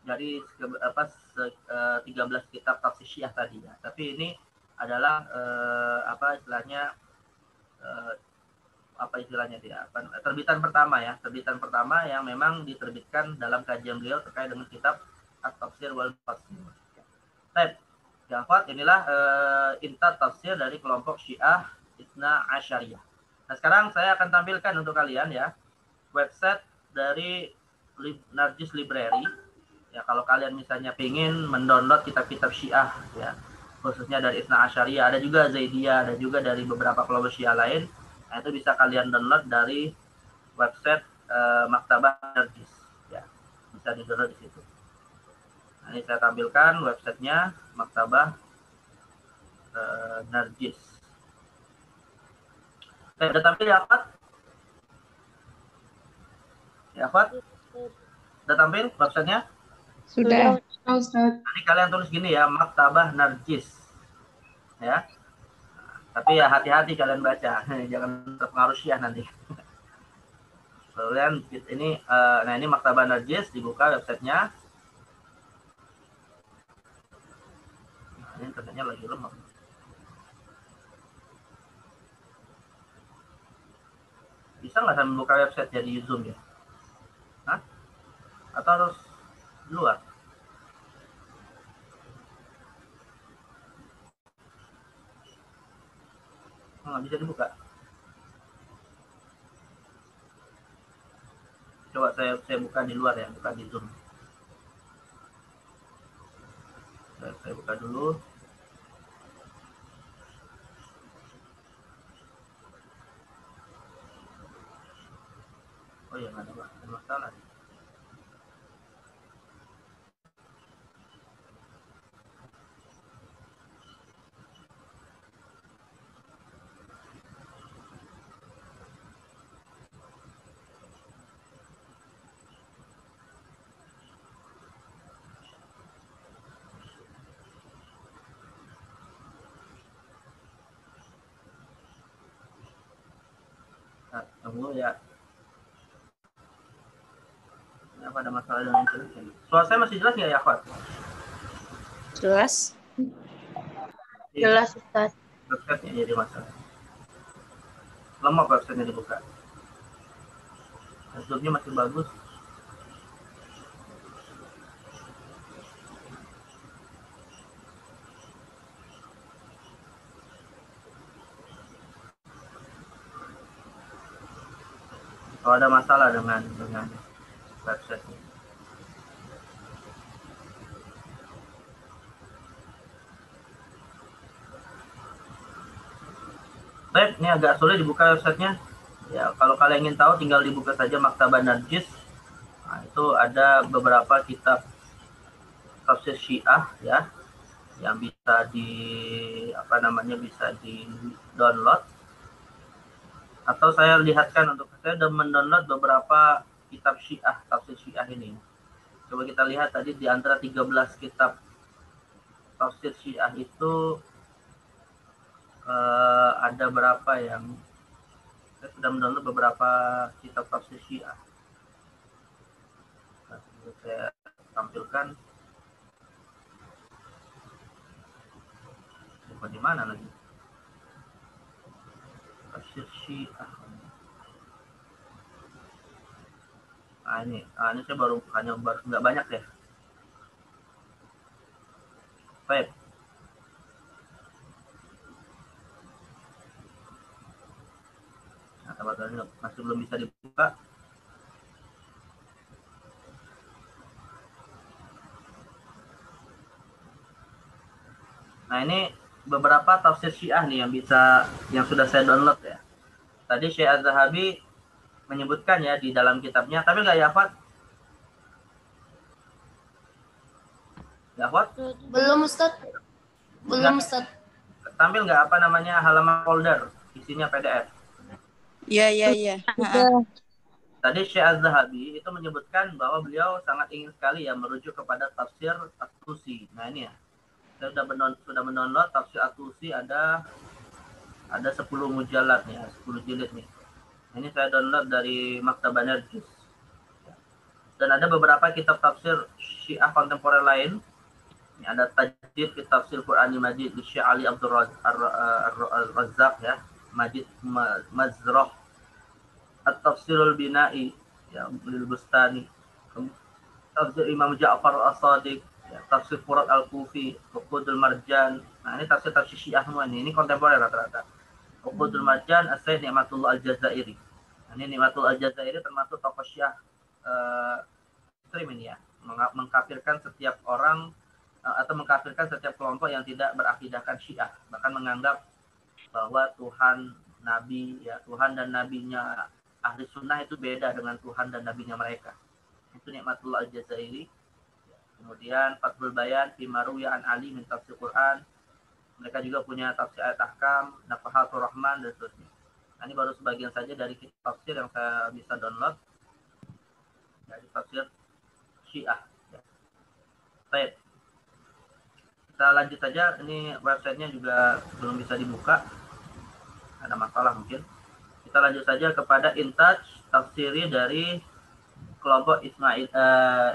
dari 13 kitab tafsir Syiah tadi ya. Tapi ini adalah terbitan pertama ya, terbitan pertama yang memang diterbitkan dalam kajian beliau terkait dengan kitab At-Tafsir wal Tafsir. Baik, Jafat, inilah intat tafsir dari kelompok Syiah Itsna Asyariyah. Nah, sekarang saya akan tampilkan untuk kalian ya website dari Narjis Library. Ya, kalau kalian misalnya ingin mendownload kitab-kitab Syiah ya, khususnya dari Itsna Asyariyah, ada juga Zaidiyah, ada juga dari beberapa kelompok Syiah lain. Nah, itu bisa kalian download dari website Maktabah Narjis ya. Bisa di-download di situ. Nah, ini saya tampilkan websitenya Maktabah Narjis. Saya udah tampil ya, Fat? Ya, Fat? Udah tampil websitenya? Sudah. Nanti kalian tulis gini ya, Maktabah Narjis. Ya. Tapi ya hati-hati kalian baca, jangan terpengaruh Syiah nanti. Kemudian ini, nah ini Maktabah Narjis, dibuka websitenya. Nah, ini internetnya lagi lemah. Bisa nggak saya membuka website jadi Zoom ya? Hah? Atau harus di luar? Nggak bisa dibuka. Coba saya buka di luar ya, buka di Zoom. Saya buka dulu. Oh iya, nggak ada masalah. Nah, tunggu ya. Apa ada masalah dengan internet? Suara saya masih jelas nggak ya, Fat? Jelas. Jelas, Ustaz. Website-nya jadi masalah. Lemah website-nya dibuka. Zoom-nya masih bagus. Kalau ada masalah dengan website-nya. Baik, ini agak sulit dibuka websitenya. Ya, kalau kalian ingin tahu, tinggal dibuka saja Maktabah Narjis. Nah, itu ada beberapa kitab tafsir Syiah ya, yang bisa bisa di download. Atau saya lihatkan untuk saya sudah mendownload beberapa kitab Syiah, tafsir Syiah ini. Coba kita lihat tadi di antara 13 kitab tafsir Syiah itu ada berapa yang saya sudah mendownload beberapa kitab tafsir Syiah. Nah, saya tampilkan. Bukan di mana lagi? Tafsir Syiah. Nah ini saya baru nggak banyak ya. Baik. Nah, teman-teman masih belum bisa dibuka. Nah ini beberapa tafsir Syiah nih yang sudah saya download ya. Tadi Syekh Az-Zahabi menyebutkan ya di dalam kitabnya, tapi nggak Yafat? Yafat? Belum, Ustaz. Belum, Ustaz. Tampil nggak halaman folder isinya PDF? Iya. Tadi Syekh Az-Zahabi itu menyebutkan bahwa beliau sangat ingin sekali ya merujuk kepada tafsir At-Tusi. Nah ini ya, saya sudah mendownload tafsir At-Tusi, ada 10 mujalad nih, 10 jilid nih. Ini saya download dari Maktabah Narjis. Dan ada beberapa kitab tafsir Syiah kontemporer lain. Ini ada Tajdid fi Tafsir Qur'anil Majid di Syekh Ali Abdul Razzaq ya, Majid Mazrah, At-Tafsirul Bina'i ya, Lil Bustani, Tafsir Imam Ja'far As-Sadiq, ya, Tafsir Furat Al-Kufi, Uqudul Marjan. Nah, ini tafsir Syiah semua ini kontemporer rata-rata. Uqudul Marjan As-Sayyid Ni'matullah Al-Jazairi. Nah, ini Ni'matullah Al-Jazairi termasuk tokoh Syiah ekstrim ini ya, mengkafirkan setiap orang atau mengkafirkan setiap kelompok yang tidak berakidahkan Syiah, bahkan menganggap bahwa Tuhan, Nabi, ya Tuhan dan Nabinya Ahli Sunnah itu beda dengan Tuhan dan Nabinya mereka. Itu Ni'matullah Al-Jazairi. Kemudian Fathul Bayan fi Maruya an Ali min Tafsir Quran. Mereka juga punya tafsir ayat ahkam, Nafahatul Rahman dan seterusnya. Nah, ini baru sebagian saja dari kitab tafsir yang saya bisa download dari tafsir Syiah. Baik. Kita lanjut saja, ini websitenya juga belum bisa dibuka, ada masalah mungkin. Kita lanjut saja kepada Intaj tafsiri dari kelompok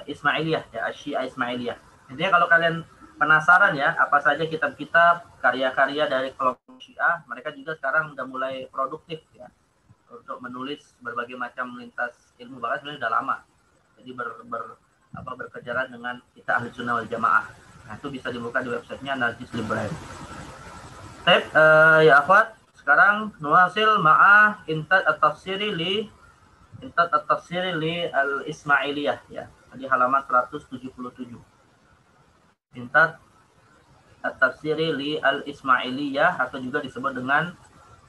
Ismailiyah ya, Syiah Ismailiyah. Intinya kalau kalian penasaran ya apa saja kitab-kitab karya-karya dari kelompok Syiah, mereka juga sekarang udah mulai produktif ya untuk menulis berbagai macam lintas ilmu, bahkan sebenarnya sudah lama. Jadi berkejaran dengan kita Ahli Sunnah wal Jamaah. Nah, itu bisa dibuka di websitenya Najis Library. Baik, ya akhwat, sekarang nuasil ma'ah Intat at-Tafsiri li al-Ismailiyah ya. Di halaman 177. Intat at-Tafsiri li al-Ismailiyah atau juga disebut dengan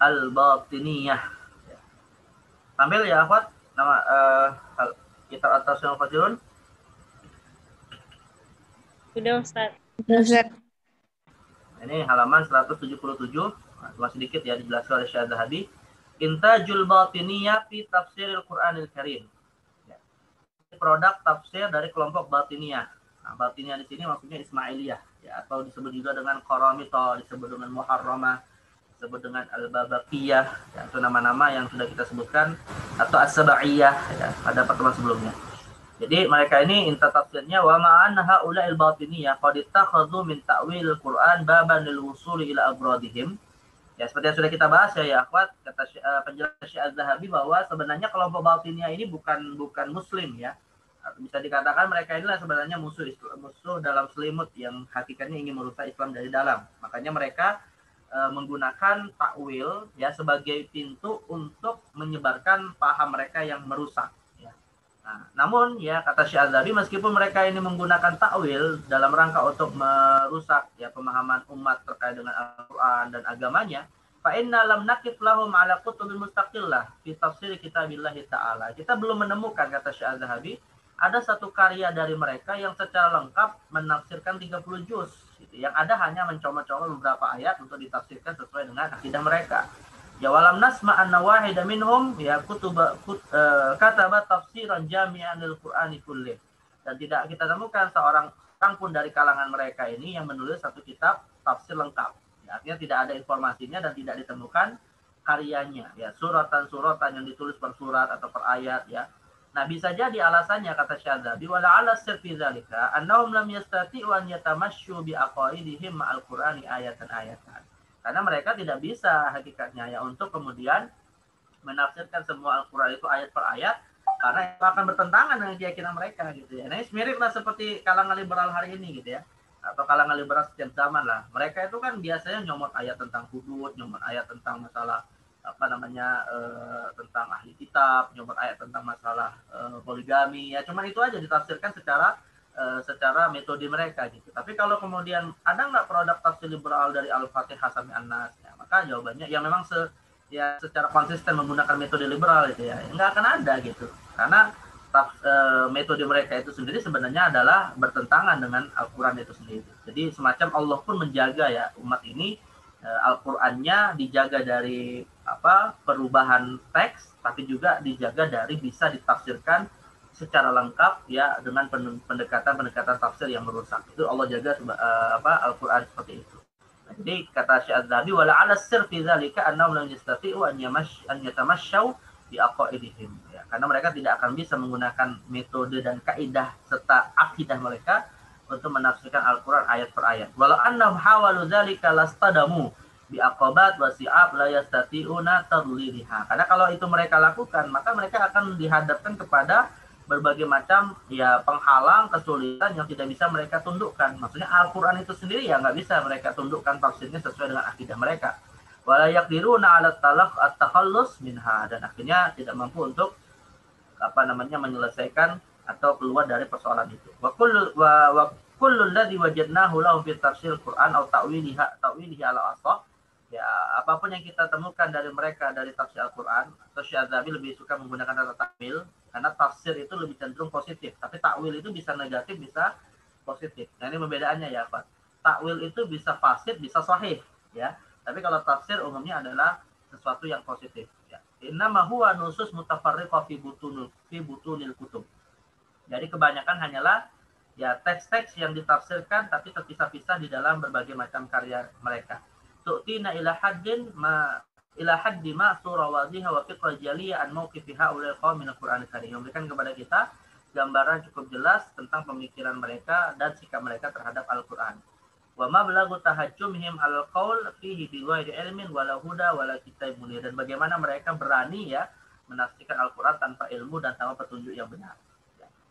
al-Batiniyah. Ya. Sambil ya akhwat, nama kitab at-Tafsir al-Fajrun. Sudah Ustaz. Ustaz. Ini halaman 177, cuma sedikit ya dijelaskan oleh Syekh Zahabi. Intajul Batiniyah fi Tafsiril Qur'anil Karim. Ya. Produk tafsir dari kelompok Batiniyah. Nah, Batiniyah di sini maksudnya Ismailiyah ya, atau disebut juga dengan Qaramito, disebut dengan Muharramah, disebut dengan Al-Babaqiyah, ya, itu nama-nama yang sudah kita sebutkan, atau As-Sabaiyah ya, pada pertemuan sebelumnya. Jadi mereka ini inta tafsirnya wa ma'anna haula'il batiniyah qad ittakhadhu min ta'wil Qur'an baban lil wusuli ila abradihim. Ya seperti yang sudah kita bahas ya akhwat, kata penjelasan Syekh Az-Zahabi bahwa sebenarnya kelompok batiniyah ini bukan muslim ya. Bisa dikatakan mereka inilah sebenarnya musuh dalam selimut yang hakikatnya ingin merusak Islam dari dalam. Makanya mereka menggunakan takwil ya sebagai pintu untuk menyebarkan paham mereka yang merusak. Nah, namun ya kata Syekh Az-Zahabi, meskipun mereka ini menggunakan takwil dalam rangka untuk merusak ya pemahaman umat terkait dengan Al-Qur'an dan agamanya, fa inna lam nakif lahum ala kutubil mustaqillah fi tafsir kitabillah ta'ala. Kita belum menemukan, kata Syekh Az-Zahabi, ada satu karya dari mereka yang secara lengkap menafsirkan 30 juz gitu. Yang ada hanya mencoma-coma beberapa ayat untuk ditafsirkan sesuai dengan akidah mereka. Ya walam nasma anna wahida minhum ya kataba tafsiran jami'an lil Qur'ani kullih. Dan tidak kita temukan seorang pun dari kalangan mereka ini yang menulis satu kitab tafsir lengkap. Ya, artinya tidak ada informasinya dan tidak ditemukan karyanya ya, suratan-suratan yang ditulis per surat atau per ayat ya. Nah, bisa jadi alasannya kata Syadzabi wala ala sirfi zalika annahum lam yastati'u an yatamasyu bi aqaidihim ma'al Qur'ani ayatan-ayatan. Karena mereka tidak bisa hakikatnya ya untuk kemudian menafsirkan semua Al-Quran itu ayat per ayat, karena itu akan bertentangan dengan keyakinan mereka gitu ya. Nah, ini miriplah seperti kalangan liberal hari ini gitu ya, atau kalangan liberal setiap zaman lah. Mereka itu kan biasanya nyomot ayat tentang hudud, nyomot ayat tentang masalah tentang ahli kitab, nyomot ayat tentang masalah poligami ya. Cuman itu aja ditafsirkan secara metode mereka gitu. Tapi kalau kemudian ada nggak produk tafsir liberal dari Al-Fatihah sampai An-Nas ya, maka jawabannya yang memang secara konsisten menggunakan metode liberal itu ya nggak akan ada gitu. Karena metode mereka itu sendiri sebenarnya adalah bertentangan dengan Al-Quran itu sendiri. Jadi semacam Allah pun menjaga ya umat ini, Al-Qurannya dijaga dari perubahan teks, tapi juga dijaga dari bisa ditafsirkan secara lengkap ya dengan pendekatan tafsir yang merusak. Itu Allah jaga Al-Qur'an seperti itu. Nah, jadi kata Syekh Az-Zahabi wala 'ala sir fi dzalika annahum lam yastati'u an yatamashaw bi aqaidihim ya. karena mereka tidak akan bisa menggunakan metode dan kaidah serta akidah mereka untuk menafsirkan Al-Quran ayat per ayat. Walau annahum hawalu dzalika lastadamu biaqabat wasi'ab la yastati'una tadliliha. Karena kalau itu mereka lakukan, maka mereka akan dihadapkan kepada berbagai macam ya penghalang, kesulitan yang tidak bisa mereka tundukkan. Maksudnya Al-Quran itu sendiri ya nggak bisa mereka tundukkan tafsirnya sesuai dengan akidah mereka. Wala yaqdiruna 'ala at-takhallus minha, dan akhirnya tidak mampu untuk menyelesaikan atau keluar dari persoalan itu. Wa kullu alladhi wajadnahu lahu fi tafsir Quran atau ta'wilihi ala asah. Ya, apapun yang kita temukan dari mereka dari tafsir Al-Quran, atau Syadzabi lebih suka menggunakan kata takwil karena tafsir itu lebih cenderung positif, tapi takwil itu bisa negatif, bisa positif. Nah, ini perbedaannya ya, Pak. Takwil itu bisa fasid, bisa sahih, ya. Tapi kalau tafsir umumnya adalah sesuatu yang positif, ya. Innama huwa nusus mutafarriqah fi butunil kutub. Jadi kebanyakan hanyalah ya teks-teks yang ditafsirkan tapi terpisah-pisah di dalam berbagai macam karya mereka. Tu'tina ila haddi ma surah wadhiha wa fiqh jaliyah an mauqifi haulil qaum min al-Qur'an al-Karim. Memberikan kepada kita gambaran cukup jelas tentang pemikiran mereka dan sikap mereka terhadap Al-Qur'an. Wa mablagu tahajjumhim al-qaul fihi bi ghairi ilmin wala huda wala kitab munir, dan bagaimana mereka berani ya menafsirkan Al-Qur'an tanpa ilmu dan tanpa petunjuk yang benar.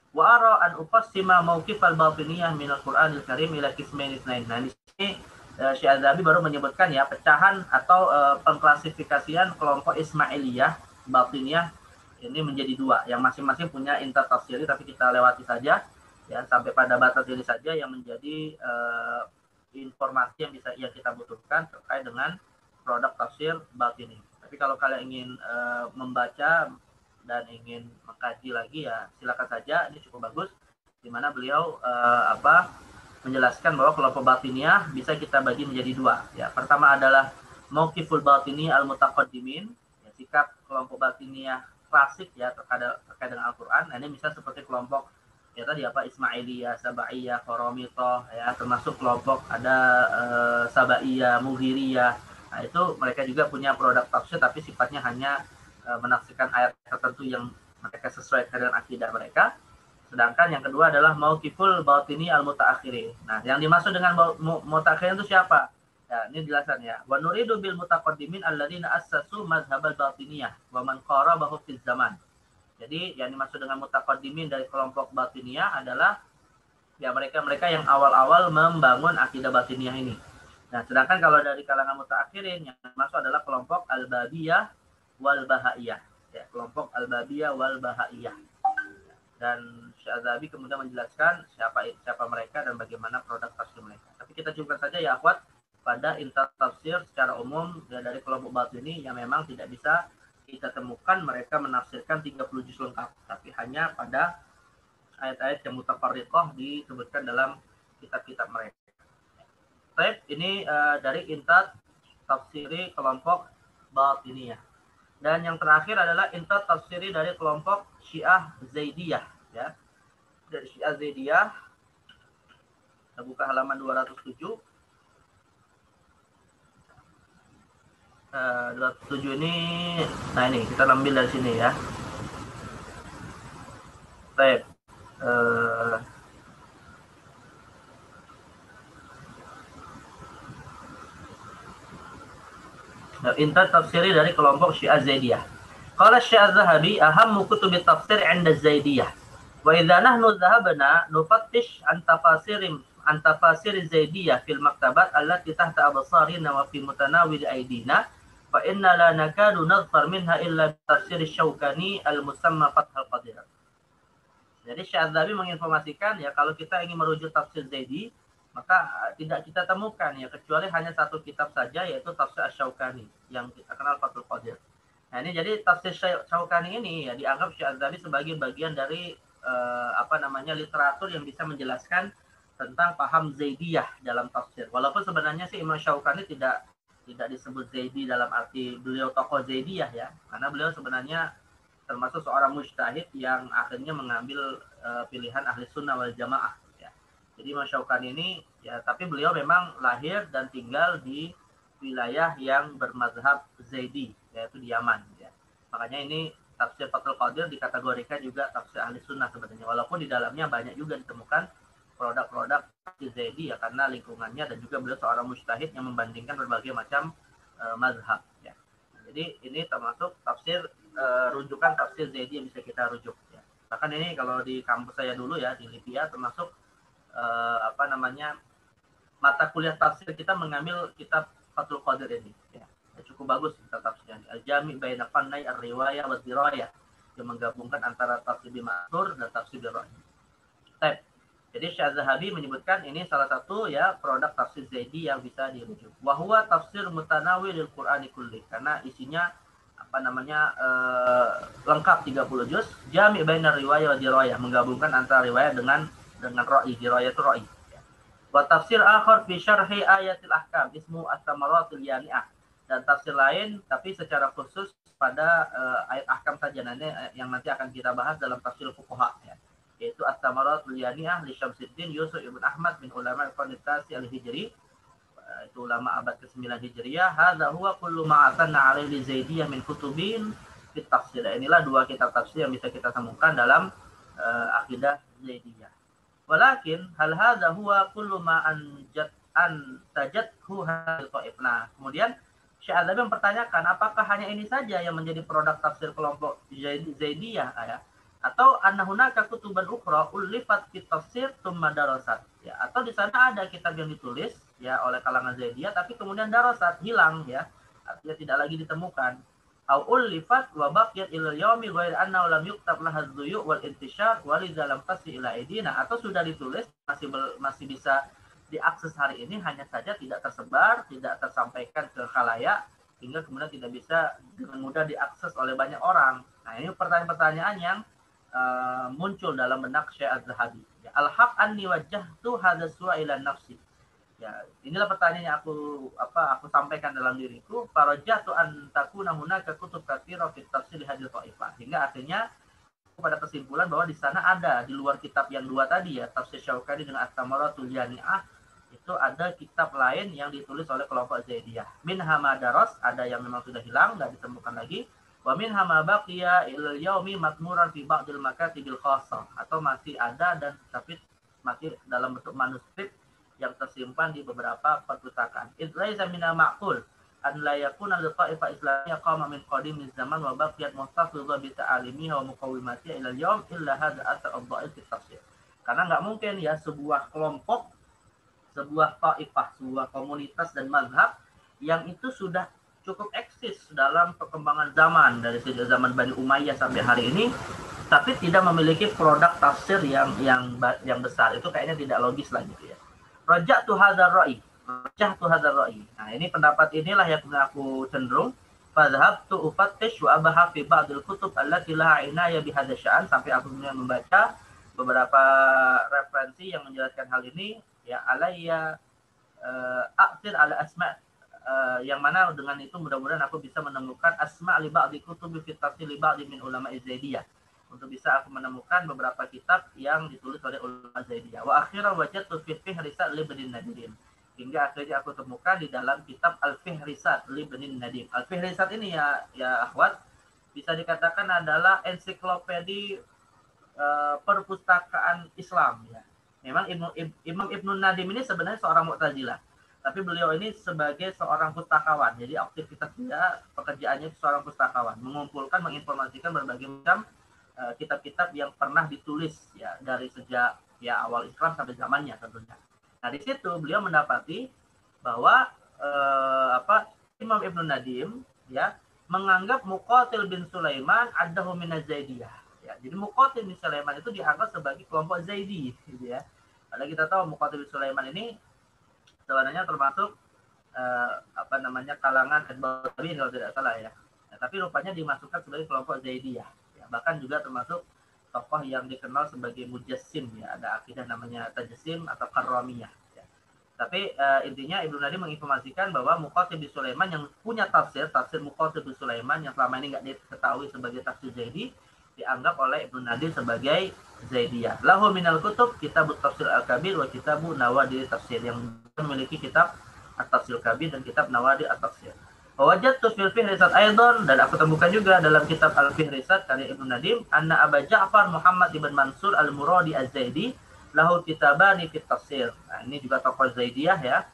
Wa ara an uqassima mauqif al-batiniyah min al-Qur'anil Karim ila qismain itsnain. Nah, di sini Syadzabi baru menyebutkan ya pecahan atau pengklasifikasian kelompok Ismailiyah, Batiniyah ini menjadi dua, yang masing-masing punya inta tafsiri, tapi kita lewati saja ya sampai pada batas ini saja yang menjadi informasi yang kita butuhkan terkait dengan produk tafsir Batini. Tapi kalau kalian ingin membaca dan ingin mengkaji lagi ya silakan saja, ini cukup bagus di mana beliau menjelaskan bahwa kelompok Batiniyah bisa kita bagi menjadi dua. Ya, pertama adalah mauqiful batini al-mutaqaddimin, ya, sikap kelompok Batiniyah klasik ya terkait dengan Al-Qur'an. Nah, ini bisa seperti kelompok ya tadi Ismailiyah, Sabaiyah, Qaramithah, ya, termasuk kelompok ada Sabaiyah, Mughiriyah. Nah, itu mereka juga punya produk tafsir tapi sifatnya hanya menafsirkan ayat tertentu yang mereka sesuaikan dengan akidah mereka. Sedangkan yang kedua adalah mauqiful batini al-mutaakhirin. Nah, yang dimaksud dengan mutaakhirin itu siapa? Ya, ini jelasan ya. Wa nuridu bil mutaqaddimin alladziina assasu madhhabal batiniyah wa man qarabahu fil zaman. Jadi, yang dimaksud dengan mutaqaddimin dari kelompok batiniyah adalah ya mereka-mereka yang awal-awal membangun akidah batiniyah ini. Nah, sedangkan kalau dari kalangan mutaakhirin yang dimaksud adalah kelompok al-babiyah wal bahaiyah. Ya, kelompok al-babiyah wal bahaiyah. Dan Syadzabi kemudian menjelaskan siapa mereka dan bagaimana produk tafsir mereka. Tapi kita cukupkan saja ya akhwat pada inta tafsir secara umum ya, dari kelompok Batini yang memang tidak bisa kita temukan mereka menafsirkan 30 juz lengkap, tapi hanya pada ayat-ayat yang mutafarriqah disebutkan dalam kitab-kitab mereka. Baik, ini dari inta tafsiri kelompok Batiniyah. Dan yang terakhir adalah inta tafsiri dari kelompok Syiah Zaidiyah ya. Dari Syiah Zaidiyah kita buka halaman 207. 207 ini, nah ini kita ambil dari sini ya. Baik. Inta tafsiri dari kelompok Syiah Zaidiyah. Qala Syadzabi ahammu kutubit tafsir 'inda Zaidiyah. Wa idza nahnu dhahabna nufattish an tafasir Zaidiyah fil maktabat allati tahta absarina wa fi mutanawil aydina fa inna la nakadu nadhfar minha illa tafsir Syaukani al-musamma Fathul Qadir. Jadi Syadzabi menginformasikan ya kalau kita ingin merujuk tafsir Zaidi maka tidak kita temukan ya kecuali hanya satu kitab saja yaitu tafsir Asy-Syaukani yang kita kenal Fathul Qadir. Nah, ini jadi tafsir Syaukani ini ya dianggap Syadzabi sebagai bagian dari literatur yang bisa menjelaskan tentang paham Zaidiyah dalam tafsir. Walaupun sebenarnya sih Imam Syaukani tidak disebut Zaidi dalam arti beliau tokoh Zaidiyah ya, karena beliau sebenarnya termasuk seorang mujtahid yang akhirnya mengambil pilihan ahli sunnah wal jamaah. Jadi Imam Syaukani ini ya, tapi beliau memang lahir dan tinggal di wilayah yang bermazhab Zaidi, yaitu di Yaman. Ya. Makanya ini tafsir Fathul Qadir dikategorikan juga tafsir ahli sunnah sebenarnya, walaupun di dalamnya banyak juga ditemukan produk-produk tafsir Zaidi ya, karena lingkungannya dan juga beliau seorang mujtahid yang membandingkan berbagai macam mazhab ya. Jadi ini termasuk tafsir rujukan tafsir Zaidi yang bisa kita rujuk ya. Bahkan ini kalau di kampus saya dulu ya di Libya termasuk mata kuliah tafsir kita mengambil kitab Fathul Qadir ini ya. Cukup bagus kita tafsirnya. Al-Jami' baina fannai ar-riwayah wa dirayah, yang menggabungkan antara tafsir bi-ma'thur dan tafsir bi-ra'yi. Jadi Syekh Zahabi menyebutkan ini salah satu ya produk tafsir Zaidi yang bisa dirujuk. Wa huwa tafsir mutanawi lil Qur'ani kulli, karena isinya lengkap 30 juz, jami' baina riwayah wa dirayah, menggabungkan antara riwayat dengan ra'yi. Dirayah itu ra'yi. Wa tafsir akhar fi syarhi ayatil ahkam ismu as-samaratul yani'ah, dan tafsir lain tapi secara khusus pada ayat ahkam saja yang nanti akan kita bahas dalam tafsir fuqaha ya, yaitu as-samaratul yani'ah li Syamsuddin Yusuf ibn Ahmad min ulama al-qarn al-hijri, itu ulama abad ke-9 Hijriyah. Hadza huwa kullu ma atanna alaihi Zaidiyah min kutubin fi tafsir. Inilah dua kitab tafsir yang bisa kita temukan dalam akidah Zaidiyah. Walakin hal hadza huwa kullu ma antajathu hadhihi ta'ifah. Kemudian Syekh Al-Albani mempertanyakan apakah hanya ini saja yang menjadi produk tafsir kelompok Zaidiyah ya, atau anna hunaka kutuban ukhra ulifat fi tafsir tsumma darasat ya, atau di sana ada kitab yang ditulis ya oleh kalangan Zaidiyah tapi kemudian darasat, hilang ya, artinya tidak lagi ditemukan. Au ulifat wa baqiyat ila yaumi ghair anna lam yuktab laha dhuyu' wal intishar wa lidza lam tasil ila aidina, atau sudah ditulis masih bisa diakses hari ini, hanya saja tidak tersebar, tidak tersampaikan ke khalayak, hingga kemudian tidak bisa dengan mudah diakses oleh banyak orang. Nah, ini pertanyaan-pertanyaan yang muncul dalam benak Syekh Az-Zahabi. Ya, al-haq anni wajjahtu hadza su'ila nafsi. Ya, inilah pertanyaan yang aku sampaikan dalam diriku. Farajatu an takuna hunaka kutub katsira fi tafsir hadhihi ta'ifah. Hingga akhirnya pada kesimpulan bahwa di sana ada, di luar kitab yang dua tadi ya, tafsir Syaukani dengan At-Tamaratul Yani'ah, itu ada kitab lain yang ditulis oleh kelompok Zaidiyah. Min hamadaros, ada yang memang sudah hilang, nggak ditemukan lagi. Wa min hama baqiya ilal yaumi matmuran fi ba'dil makatibil khassah, atau masih ada dan tapi masih dalam bentuk manuskrip yang tersimpan di beberapa perpustakaan. Idlaisa mina ma'qul an la yakuna li ta'ifah islamiyah qama min qadimiz zaman wa baqiyat muhtafizah bi ta'alimiha wa muqawimatiha ila al-yawm illa hadha athar ad-dha'if fi tafsir. Karena nggak mungkin ya sebuah kelompok, sebuah ta'ifah, sebuah komunitas dan mazhab yang itu sudah cukup eksis dalam perkembangan zaman dari sejak zaman Bani Umayyah sampai hari ini, tapi tidak memiliki produk tafsir yang besar. Itu kayaknya tidak logis lah gitu ya. Raja'tu hadzal ra'i. Nah, ini pendapat inilah yang aku cenderung. Fadhhabtu ufattish wa abaha fi ba'dil kutub allati laha inayah bi hadzal sya'an, sampai aku membaca beberapa referensi yang menjelaskan hal ini ya, alayya aqtir ala asma', yang mana dengan itu mudah-mudahan aku bisa menemukan asma' li ba'di kutubi fi tafsir li ba'di min ulama Zaidiyah, untuk bisa aku menemukan beberapa kitab yang ditulis oleh ulama Zaidiyah. Wa akhiran wajadtu fi Fihrisat li Ibn Nadim, hingga akhirnya aku temukan di dalam kitab Al-Fihrisat li Ibn Nadim. Al-Fihrisat ini ya akhwat, bisa dikatakan adalah ensiklopedi perpustakaan Islam ya. Memang Imam Ibn Nadim ini sebenarnya seorang Mu'tazilah, tapi beliau ini sebagai seorang pustakawan. Jadi aktivitas dia, pekerjaannya seorang pustakawan, mengumpulkan, menginformasikan berbagai macam kitab-kitab yang pernah ditulis ya dari sejak ya awal Islam sampai zamannya tentunya. Nah, di situ beliau mendapati bahwa Imam Ibn Nadim ya menganggap Muqatil bin Sulaiman adahu minaz Zaidiyah. Ya, jadi Muqatil bin Sulaiman itu dianggap sebagai kelompok Zaidi gitu ya. Padahal kita tahu Muqatil bin Sulaiman ini sebenarnya termasuk kalangan Ad-Bawi kalau tidak salah ya. Tapi rupanya dimasukkan sebagai kelompok Zaidiyah. Ya, bahkan juga termasuk tokoh yang dikenal sebagai mujassim ya, ada akidah namanya tajassim atau karramiyah ya. Tapi intinya Ibnu Nadim menginformasikan bahwa Muqatil bin Sulaiman yang punya tafsir Muqatil bin Sulaiman yang selama ini nggak diketahui sebagai tafsir Zaidi, dianggap oleh Ibnu Nadim sebagai Zaidiyah. Lahu minal kutub kitab tafsir al-kabir wa kitabu nawadir tafsir, yang memiliki kitab at-tafsir kabir dan kitab nawadir at-tafsir. Wajadtu fil Fihrisat aidan, dan aku temukan juga dalam kitab Al-Fihrisat karya Ibnu Nadim, anna Aba Ja'far Muhammad ibn Mansur Al-Muradi Az-Zaidi lahu kitabani fit tafsir. Nah, ini juga tokoh Zaidiyah ya.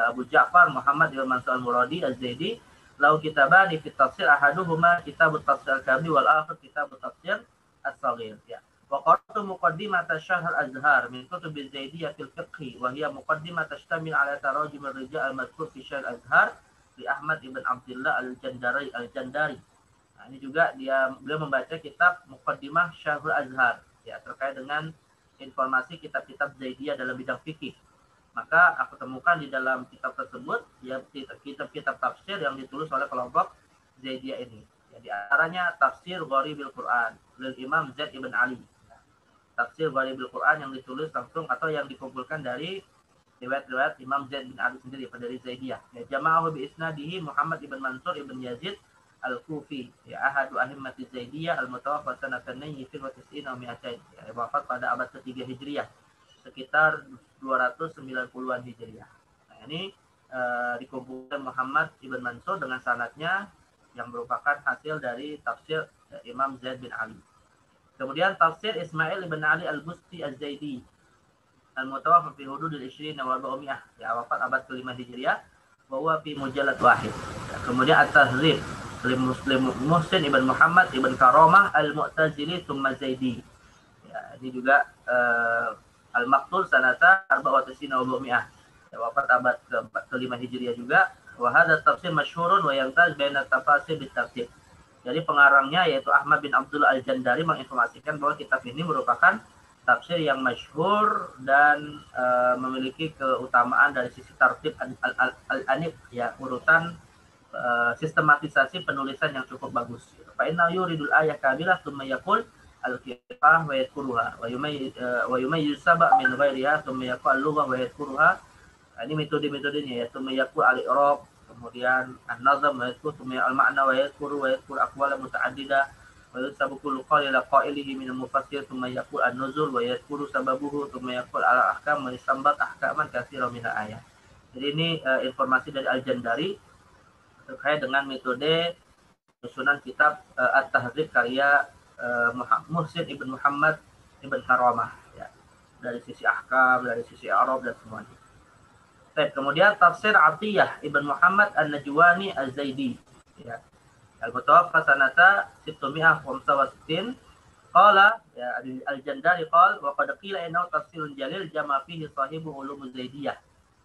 Abu Ja'far Muhammad ibn Mansur Al-Muradi Az-Zaidi lahu kitabani fit tafsir, ahaduhuma kitabut tafsir al-kabir wal akhir kitabut tafsir as-saghir ya. Wa qara'tu muqaddimat Syarh al-Azhar min kutub Az-Zaidiyah fil fiqh wa hiya muqaddimah tashtamil ala tarajim ar-rijal al-madhkur fi Syarh al-Azhar di Ahmad ibn Abdullah al-Jandari. Nah, ini juga beliau membaca kitab Muqaddimah Syahrul Azhar ya, terkait dengan informasi kitab-kitab Zaidiyah dalam bidang fikih. Maka aku temukan di dalam kitab tersebut ya kitab-kitab tafsir yang ditulis oleh kelompok Zaidiyah ini. Ya, di antaranya Tafsir Gharibil Quran oleh Imam Zaid ibn Ali. Tafsir Gharibil Quran yang ditulis langsung atau yang dikumpulkan dari riwayat-riwayat Imam Zaid bin Ali sendiri dari Zaidiyah. Ya, jama'ahu bi isnadihi Muhammad ibn Mansur ibn Yazid al-Kufi, ya ahadu ahimmati Zaidiyah al-mutawaffa sanatan 90 wa 200. Ya, wafat pada abad ke-3 Hijriah, sekitar 290-an Hijriah. Nah, ini dikumpulkan Muhammad ibn Mansur dengan sanadnya yang merupakan hasil dari tafsir Imam Zaid bin Ali. Kemudian tafsir Ismail ibn Ali al-Busti az-Zaidi al-mutawaffa fi hudud al-20 wa 400, ya wafat abad ke-5 Hijriah, wa huwa fi mujallad wahid. Ya, kemudian at-Tahzib Muslim Muhsin ibn Muhammad ibn Karamah al-Mu'tazili thumma Zaidi. Ya, ini juga al-Maqtul sanata 94 wa 400, ya wafat abad ke-5 Hijriah juga. Wa hadha tafsir masyhurun wa yamtaz baina tafasir bit-tartib. Jadi pengarangnya yaitu Ahmad bin Abdullah al-Jandari menginformasikan bahwa kitab ini merupakan tafsir yang masyhur dan memiliki keutamaan dari sisi tartib al-anif ya, urutan sistematisasi penulisan yang cukup bagus. Fa inna yuridul ayah kabilah thumma yaqul al-qira'ah wa yadhkuruha wa yumayyiz saba' min ghairiha thumma yaqul al-lughah wa yadhkuruha. Ini metode-metodenya ya, thumma yaqul al-i'rab, kemudian an-nazm wa yadhkur, thumma al-ma'na wa yadhkur aqwal muta'addidah wa yusabu kullu qawli ila qailihi min al-mufassir thumma yaqul an-nuzul wa yadhkuru sababuhu thumma yaqul al-ahkam wa yusambat ahkaman katsiran min al-ayat. Jadi ini informasi dari Al-Jandari terkait dengan metode susunan kitab At-Tahzib karya Muhsin ibn Muhammad ibn Karamah ya, dari sisi ahkam, dari sisi Arab dan semuanya. Kemudian tafsir Atiyah ibn Muhammad An-Najwani Az-Zaidi ya, al-mutawaffa sanata 665 qala ya, Al-Jandari qala wa qad qila innahu tafsirun jalil jama fihi sahibu ulumuz Zaidiyah.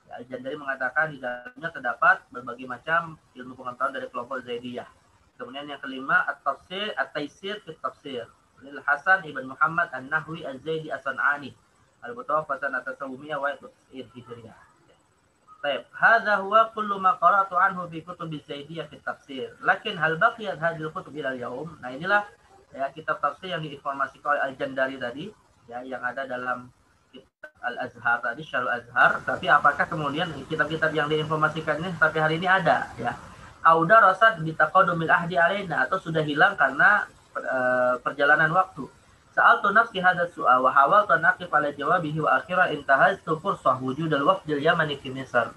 Ya, Al-Jandari mengatakan di dalamnya terdapat berbagai macam ilmu pengetahuan dari kelompok Zaidiyah. Kemudian yang kelima at-tafsir at-taisir fi tafsir lil Hasan ibn Muhammad An-Nahwi Az-Zaidi As-San'ani al-mutawaffa sanata 790 Hijriah. Baik, hadza huwa kullu ma qara'tu anhu fi kutub az-Zaidiyah fi tafsir. Lakin hal baqiyat hadhihi al-kutub ila al-yawm? Nah, inilah ya kitab tafsir yang diinformasikan oleh Al-Jandari tadi ya, yang ada dalam kitab Al-Azhar tadi, Syarh Al-Azhar. Tapi apakah kemudian kitab-kitab yang diinformasikannya sampai hari ini ada ya? Auda rasad bi taqaddumil ahdi alaina, atau sudah hilang karena perjalanan waktu. Sa'altu nafsi hadha su'al wa hawaltu an aqif ala jawabihi wa akhirah intahaztu fursah wujud al-wafd al-Yamani fi Misr.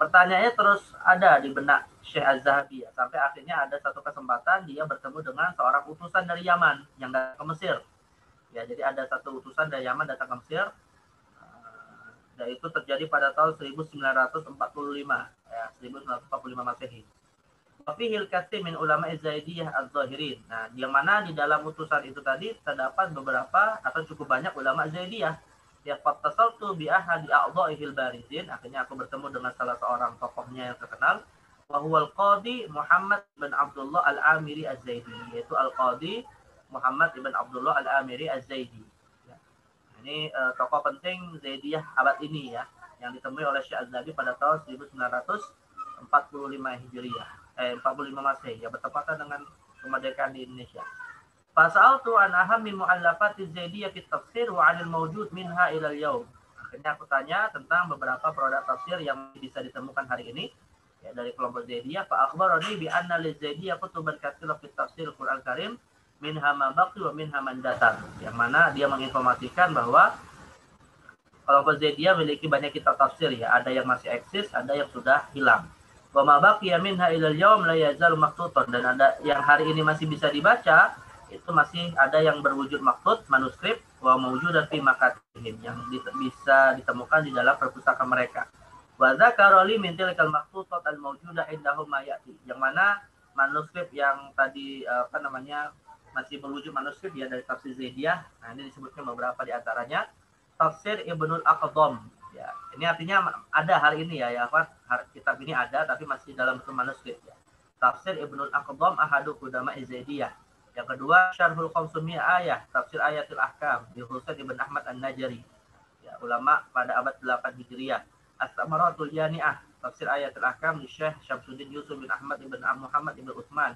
Pertanyaannya terus ada di benak Syekh Az-Zahabi ya, sampai akhirnya ada satu kesempatan dia bertemu dengan seorang utusan dari Yaman yang datang ke Mesir. Ya, jadi ada satu utusan dari Yaman datang ke Mesir. Dan itu terjadi pada tahun 1945 ya, 1945 Masehi. Fihil katsir min ulama Zaidiyah az-zahirin. Nah, yang mana di dalam utusan itu tadi terdapat beberapa atau cukup banyak ulama Zaidiyah. Ya, fattasaltu bi ahadi a'dha'ihil barizin. Akhirnya aku bertemu dengan salah seorang tokohnya yang terkenal, wa huwal qadi Muhammad bin Abdullah al-Amiri az-Zaidi, yaitu al-qadi Muhammad bin Abdullah al-Amiri az-Zaidi. Ya. Ini tokoh penting Zaidiyah abad ini ya, yang ditemui oleh Syekh Az-Zahabi pada tahun 1945 Hijriah. 45 Masehi ya, bertepatan dengan kemerdekaan di Indonesia. Fas'altu an ahammi mu'allafati Zaidiyah fi tafsir wa 'anil mawjud minha ila al-yaum. Akhirnya aku tanya tentang beberapa produk tafsir yang bisa ditemukan hari ini ya, dari kelompok Zaidiyah. Fa akhbarani bi anna li Zaidiyah kutuban katsira fi tafsir Al-Qur'an Karim minha ma baqi wa minha man datar. Yang mana dia menginformasikan bahwa kelompok Zaidiyah memiliki banyak kitab tafsir ya, ada yang masih eksis, ada yang sudah hilang. Wa ma baqiya minha ilal yaum la yazalu maktuton, dan ada yang hari ini masih bisa dibaca, itu masih ada yang berwujud maktut, manuskrip, wa mawjudan fi makatibihim, yang bisa ditemukan di dalam perpustakaan mereka. Wa dzakara li min tilkal maktutat al mawjudah indahum ma ya'ti, yang mana manuskrip yang tadi masih berwujud manuskrip ya dari tafsir Zaidiyah. Nah, ini disebutkan beberapa di antaranya. Tafsir Ibnul Aqdam. Ya, ini artinya ada hari ini ya, kitab ini ada tapi masih dalam bentuk manuskrip ya. Tafsir Ibnul Aqdam ahadu qudama Zaidiyah. Yang kedua, Syarhul Khamsumiyah Ayah, tafsir Ayatul Ahkam di Husain Ibn Ahmad An-Najari. Ya, ulama pada abad 8 Hijriah. As-Samaratul Jani'ah, tafsir Ayatul Ahkam di Syekh Syamsuddin Yusuf bin Ahmad ibn Muhammad ibn Utsman,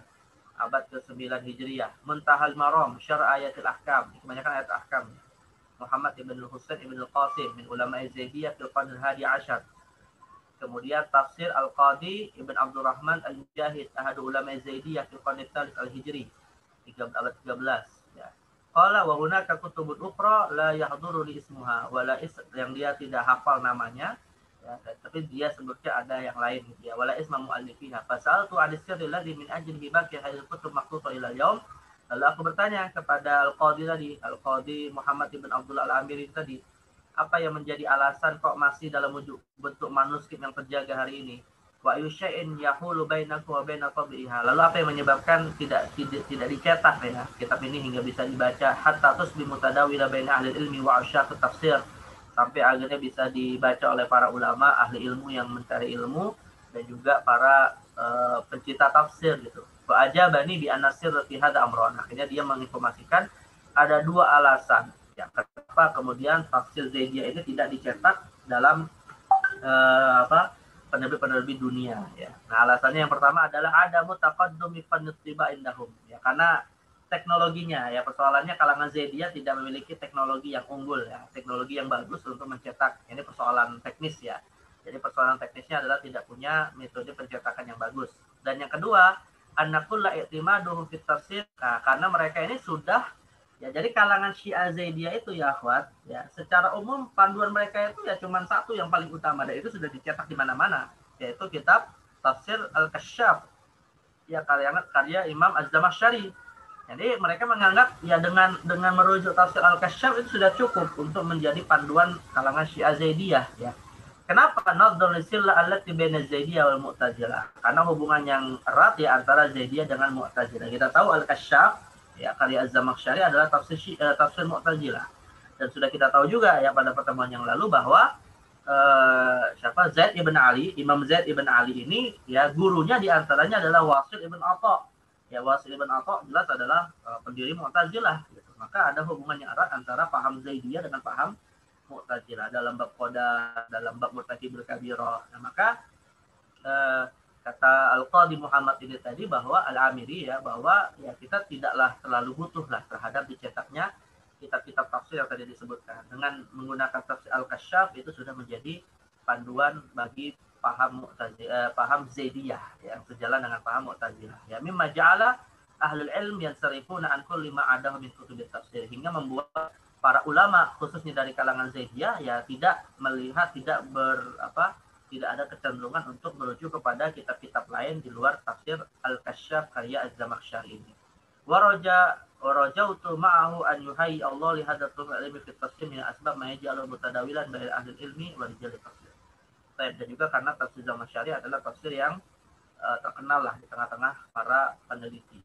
abad ke-9 Hijriah. Muntahal Maram, Syarh Ayatul Ahkam, kebanyakan ayat ahkam. Muhammad ibn Husain ibn Al-Qasim min ulama Zaidiyah fil qarn al-hadi asyar. Kemudian tafsir Al-Qadi ibn Abdurrahman Al-Mujahid, ahadu ulama Zaidiyah fil qarn al-thalith al-Hijri, abad 13 ya. Qala wa hunaka kutubun ukhra la yahduru li ismuha wala yang dia tidak hafal namanya ya, tapi dia sebutnya ada yang lain ya, wala isma muallifiha. Fasaltu an-sirri alladhi min ajlihi baqi hadhihi kutub maqtuta ila al-yaum. Lalu aku bertanya kepada Al-Qadi tadi, Al-Qadi Muhammad ibn Abdullah Al-Amiri tadi, apa yang menjadi alasan kok masih dalam bentuk manuskrip yang terjaga hari ini? Wa yusha'in yahulu bainakum wa baina tabi'iha. Lalu apa yang menyebabkan tidak dicetak ya kitab ini hingga bisa dibaca hatta tusbi mutadawila baina ahli ilmi wa asyaq tafsir, sampai akhirnya bisa dibaca oleh para ulama ahli ilmu yang mencari ilmu dan juga para pencipta tafsir gitu. Wa ajabani bi anasir fi hadza amran. Akhirnya dia menginformasikan ada dua alasan ya kenapa kemudian tafsir Zaidiyah ini tidak dicetak dalam penerbit-penerbit dunia ya. Nah, alasannya yang pertama adalah ada mutaqaddumi fantiba indahum ya, karena teknologinya ya, persoalannya kalangan Zaidiyah tidak memiliki teknologi yang unggul ya, teknologi yang bagus untuk mencetak. Ini persoalan teknis ya. Jadi persoalan teknisnya adalah tidak punya metode pencetakan yang bagus. Dan yang kedua, annakul la i'timaduhu fit tafsir. Nah, karena mereka ini sudah ya, jadi kalangan Syiah Zaidiyah itu ya akhwat ya, secara umum panduan mereka itu ya cuma satu yang paling utama, dan itu sudah dicetak di mana-mana, yaitu kitab Tafsir Al-Kasyaf ya, karya Imam Az-Zamakhsyari. Jadi mereka menganggap ya dengan merujuk Tafsir Al-Kasyaf itu sudah cukup untuk menjadi panduan kalangan Syiah Zaidiyah ya. Kenapa? Nadhar lisillah allati baina Zaidiyah wal Mu'tazilah. Karena hubungan yang erat ya antara Zaidiyah dengan Mu'tazilah. Kita tahu Al-Kasyaf ya, karya Az-Zamakhsyari adalah tafsir Mu'tazilah. Dan sudah kita tahu juga ya pada pertemuan yang lalu bahwa Zaid ibn Ali, Imam Zaid ibn Ali ini ya gurunya diantaranya adalah Wasil ibn Atha. Ya, Wasil ibn Atha jelas adalah pendiri Mu'tazilah gitu. Maka ada hubungan yang erat antara paham Zaidiyah dengan paham Mu'tazilah dalam bab qada, dalam bab murtakibul kabirah. Nah, maka kata Al-Qadi Muhammad ini tadi bahwa Al-Amiri ya, bahwa ya kita tidaklah terlalu butuh lah terhadap dicetaknya kitab-kitab tafsir yang tadi disebutkan. Dengan menggunakan tafsir Al-Kasyaf itu sudah menjadi panduan bagi paham paham Zaidiyah yang sejalan dengan paham Mu'tazilah. Ya, mimma ja'ala ahlul ilm yansarifuna an kulli ma adahu min kutubit tafsir, hingga membuat para ulama khususnya dari kalangan Zaidiyah ya tidak melihat, tidak ada kecenderungan untuk merujuk kepada kitab-kitab lain di luar tafsir Al-Kasyaf karya Az-Zamakhsyari ini. Warajautu ma'ahu an yuhayyi Allah li hadatsul ilmi fi tafsir min asbab ma yaj'alu mutadawilan bain ahli ilmi wa rijal tafsir. Dan juga karena tafsir Zamakhsyari adalah tafsir yang terkenal lah di tengah-tengah para peneliti.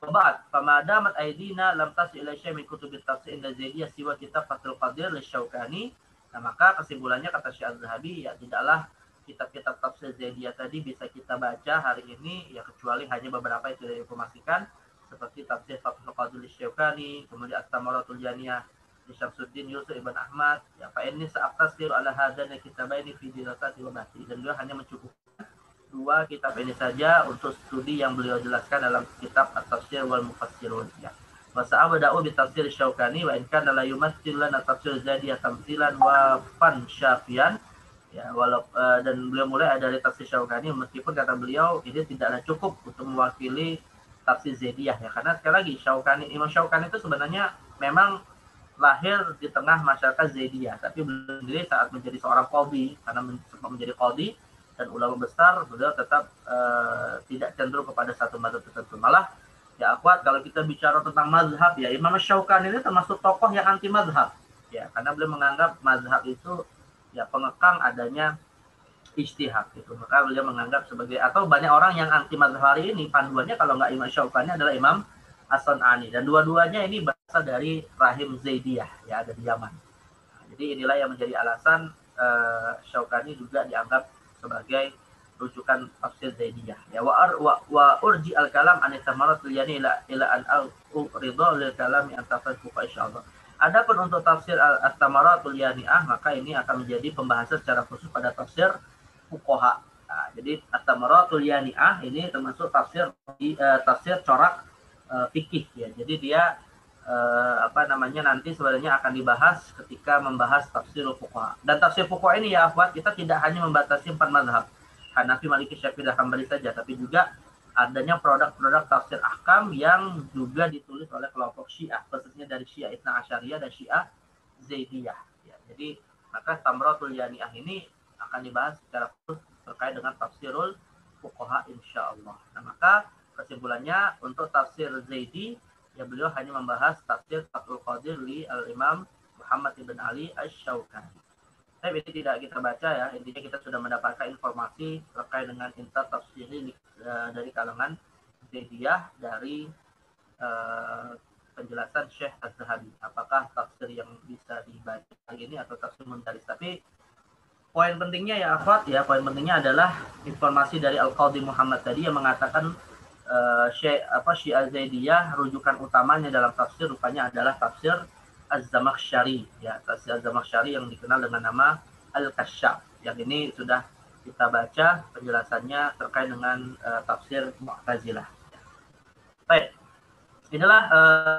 Ba'd famadamat aidina lam tasil ila syai' min kutubit tafsir inda Zaidiyah siwa kitab Fathul Qadir lisyaukani. Nah, maka kesimpulannya kata Syekh Az-Zahabi ya, tidaklah kitab-kitab tafsir Zaidiyah tadi bisa kita baca hari ini ya, kecuali hanya beberapa yang sudah diinformasikan seperti tafsir Fathul Qadir lisyaukani, kemudian As-Samaratul Janiyah di Syamsuddin Yusuf ibn Ahmad ya, fa ini sa'aqtasir ala hadana kitabaini fi dirasati wa bahthi. Dan beliau hanya mencukupkan dua kitab ini saja untuk studi yang beliau jelaskan dalam kitab At-Tafsir wal Mufassirun ya. Wa sa'abda'u bi tafsir Syaukani wa in kana la yumatthil lana tafsir Zaidiyah tamthilan wa fan syafian ya, dan beliau mulai dari tafsir Syaukani, meskipun kata beliau ini tidaklah cukup untuk mewakili tafsir Zaidiyah ya, karena sekali lagi Imam Syaukani itu sebenarnya memang lahir di tengah masyarakat Zaidiyah, tapi beliau sendiri saat menjadi seorang qadhi, karena sempat menjadi qadhi, dan ulama besar, beliau tetap tidak cenderung kepada satu mazhab tertentu. Malah ya akhwat, kalau kita bicara tentang mazhab ya, Imam Syaukani ini termasuk tokoh yang anti mazhab ya, karena beliau menganggap mazhab itu ya pengekang adanya ijtihad gitu. Maka beliau menganggap sebagai, atau banyak orang yang anti mazhab hari ini panduannya kalau nggak Imam Syaukani adalah Imam As-San'ani, dan dua-duanya ini berasal dari rahim Zaidiyah ya, ada di Yaman. Nah, jadi inilah yang menjadi alasan Syaukani juga dianggap sebagai rujukan tafsir Zaidiyah ya. Wa urji al-kalam an tamarat liyani ila an ridha lil kalami an tafsiru insyaallah. Adapun untuk tafsir at-tamaratul yani'ah, maka ini akan menjadi pembahasan secara khusus pada tafsir fuqaha. Nah, jadi at-tamaratul yani'ah ini termasuk tafsir corak fikih ya. Jadi dia nanti sebenarnya akan dibahas ketika membahas tafsir fuqaha. Dan tafsir fuqaha ini ya akhwat, kita tidak hanya membatasi 4 mazhab Hanafi, Maliki, Syafi'i, dan Hambali saja, tapi juga adanya produk-produk tafsir ahkam yang juga ditulis oleh kelompok Syiah, khususnya dari Syiah Itsna Asyariyah dan Syiah Zaidiyah ya. Jadi maka Tamratul Yani'ah ini akan dibahas secara khusus terkait dengan tafsirul fuqaha insyaallah. Nah, maka kesimpulannya untuk tafsir Zaidi ya, beliau hanya membahas tafsir Fathul Qadir li al-Imam Muhammad ibn Ali Asy-Syaukani. Tapi ini tidak kita baca ya, intinya kita sudah mendapatkan informasi terkait dengan intat tafsiri dari kalangan Zaidiyah dari penjelasan Syekh Az-Zahabi. Apakah tafsir yang bisa dibaca ini atau tafsir mundaris? Tapi poin pentingnya ya akhwat ya, poin pentingnya adalah informasi dari Al-Qadhi Muhammad tadi yang mengatakan Syiah Zaidiyah rujukan utamanya dalam tafsir rupanya adalah tafsir Az-Zamakhsyari ya, tafsir Az-Zamakhsyari yang dikenal dengan nama Al-Kasyaf. Yang ini sudah kita baca penjelasannya terkait dengan tafsir Mu'tazilah. Baik. Inilah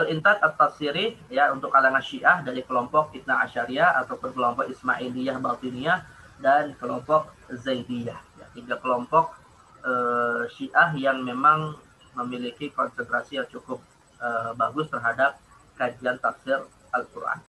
intat at-tafsiri ya untuk kalangan Syiah dari kelompok Itsna Asyariyah ataupun kelompok Ismailiyah Batiniyah dan kelompok Zaidiyah. Ya, 3 kelompok Syiah yang memang memiliki konsentrasi yang cukup bagus terhadap kajian tafsir Al-Quran.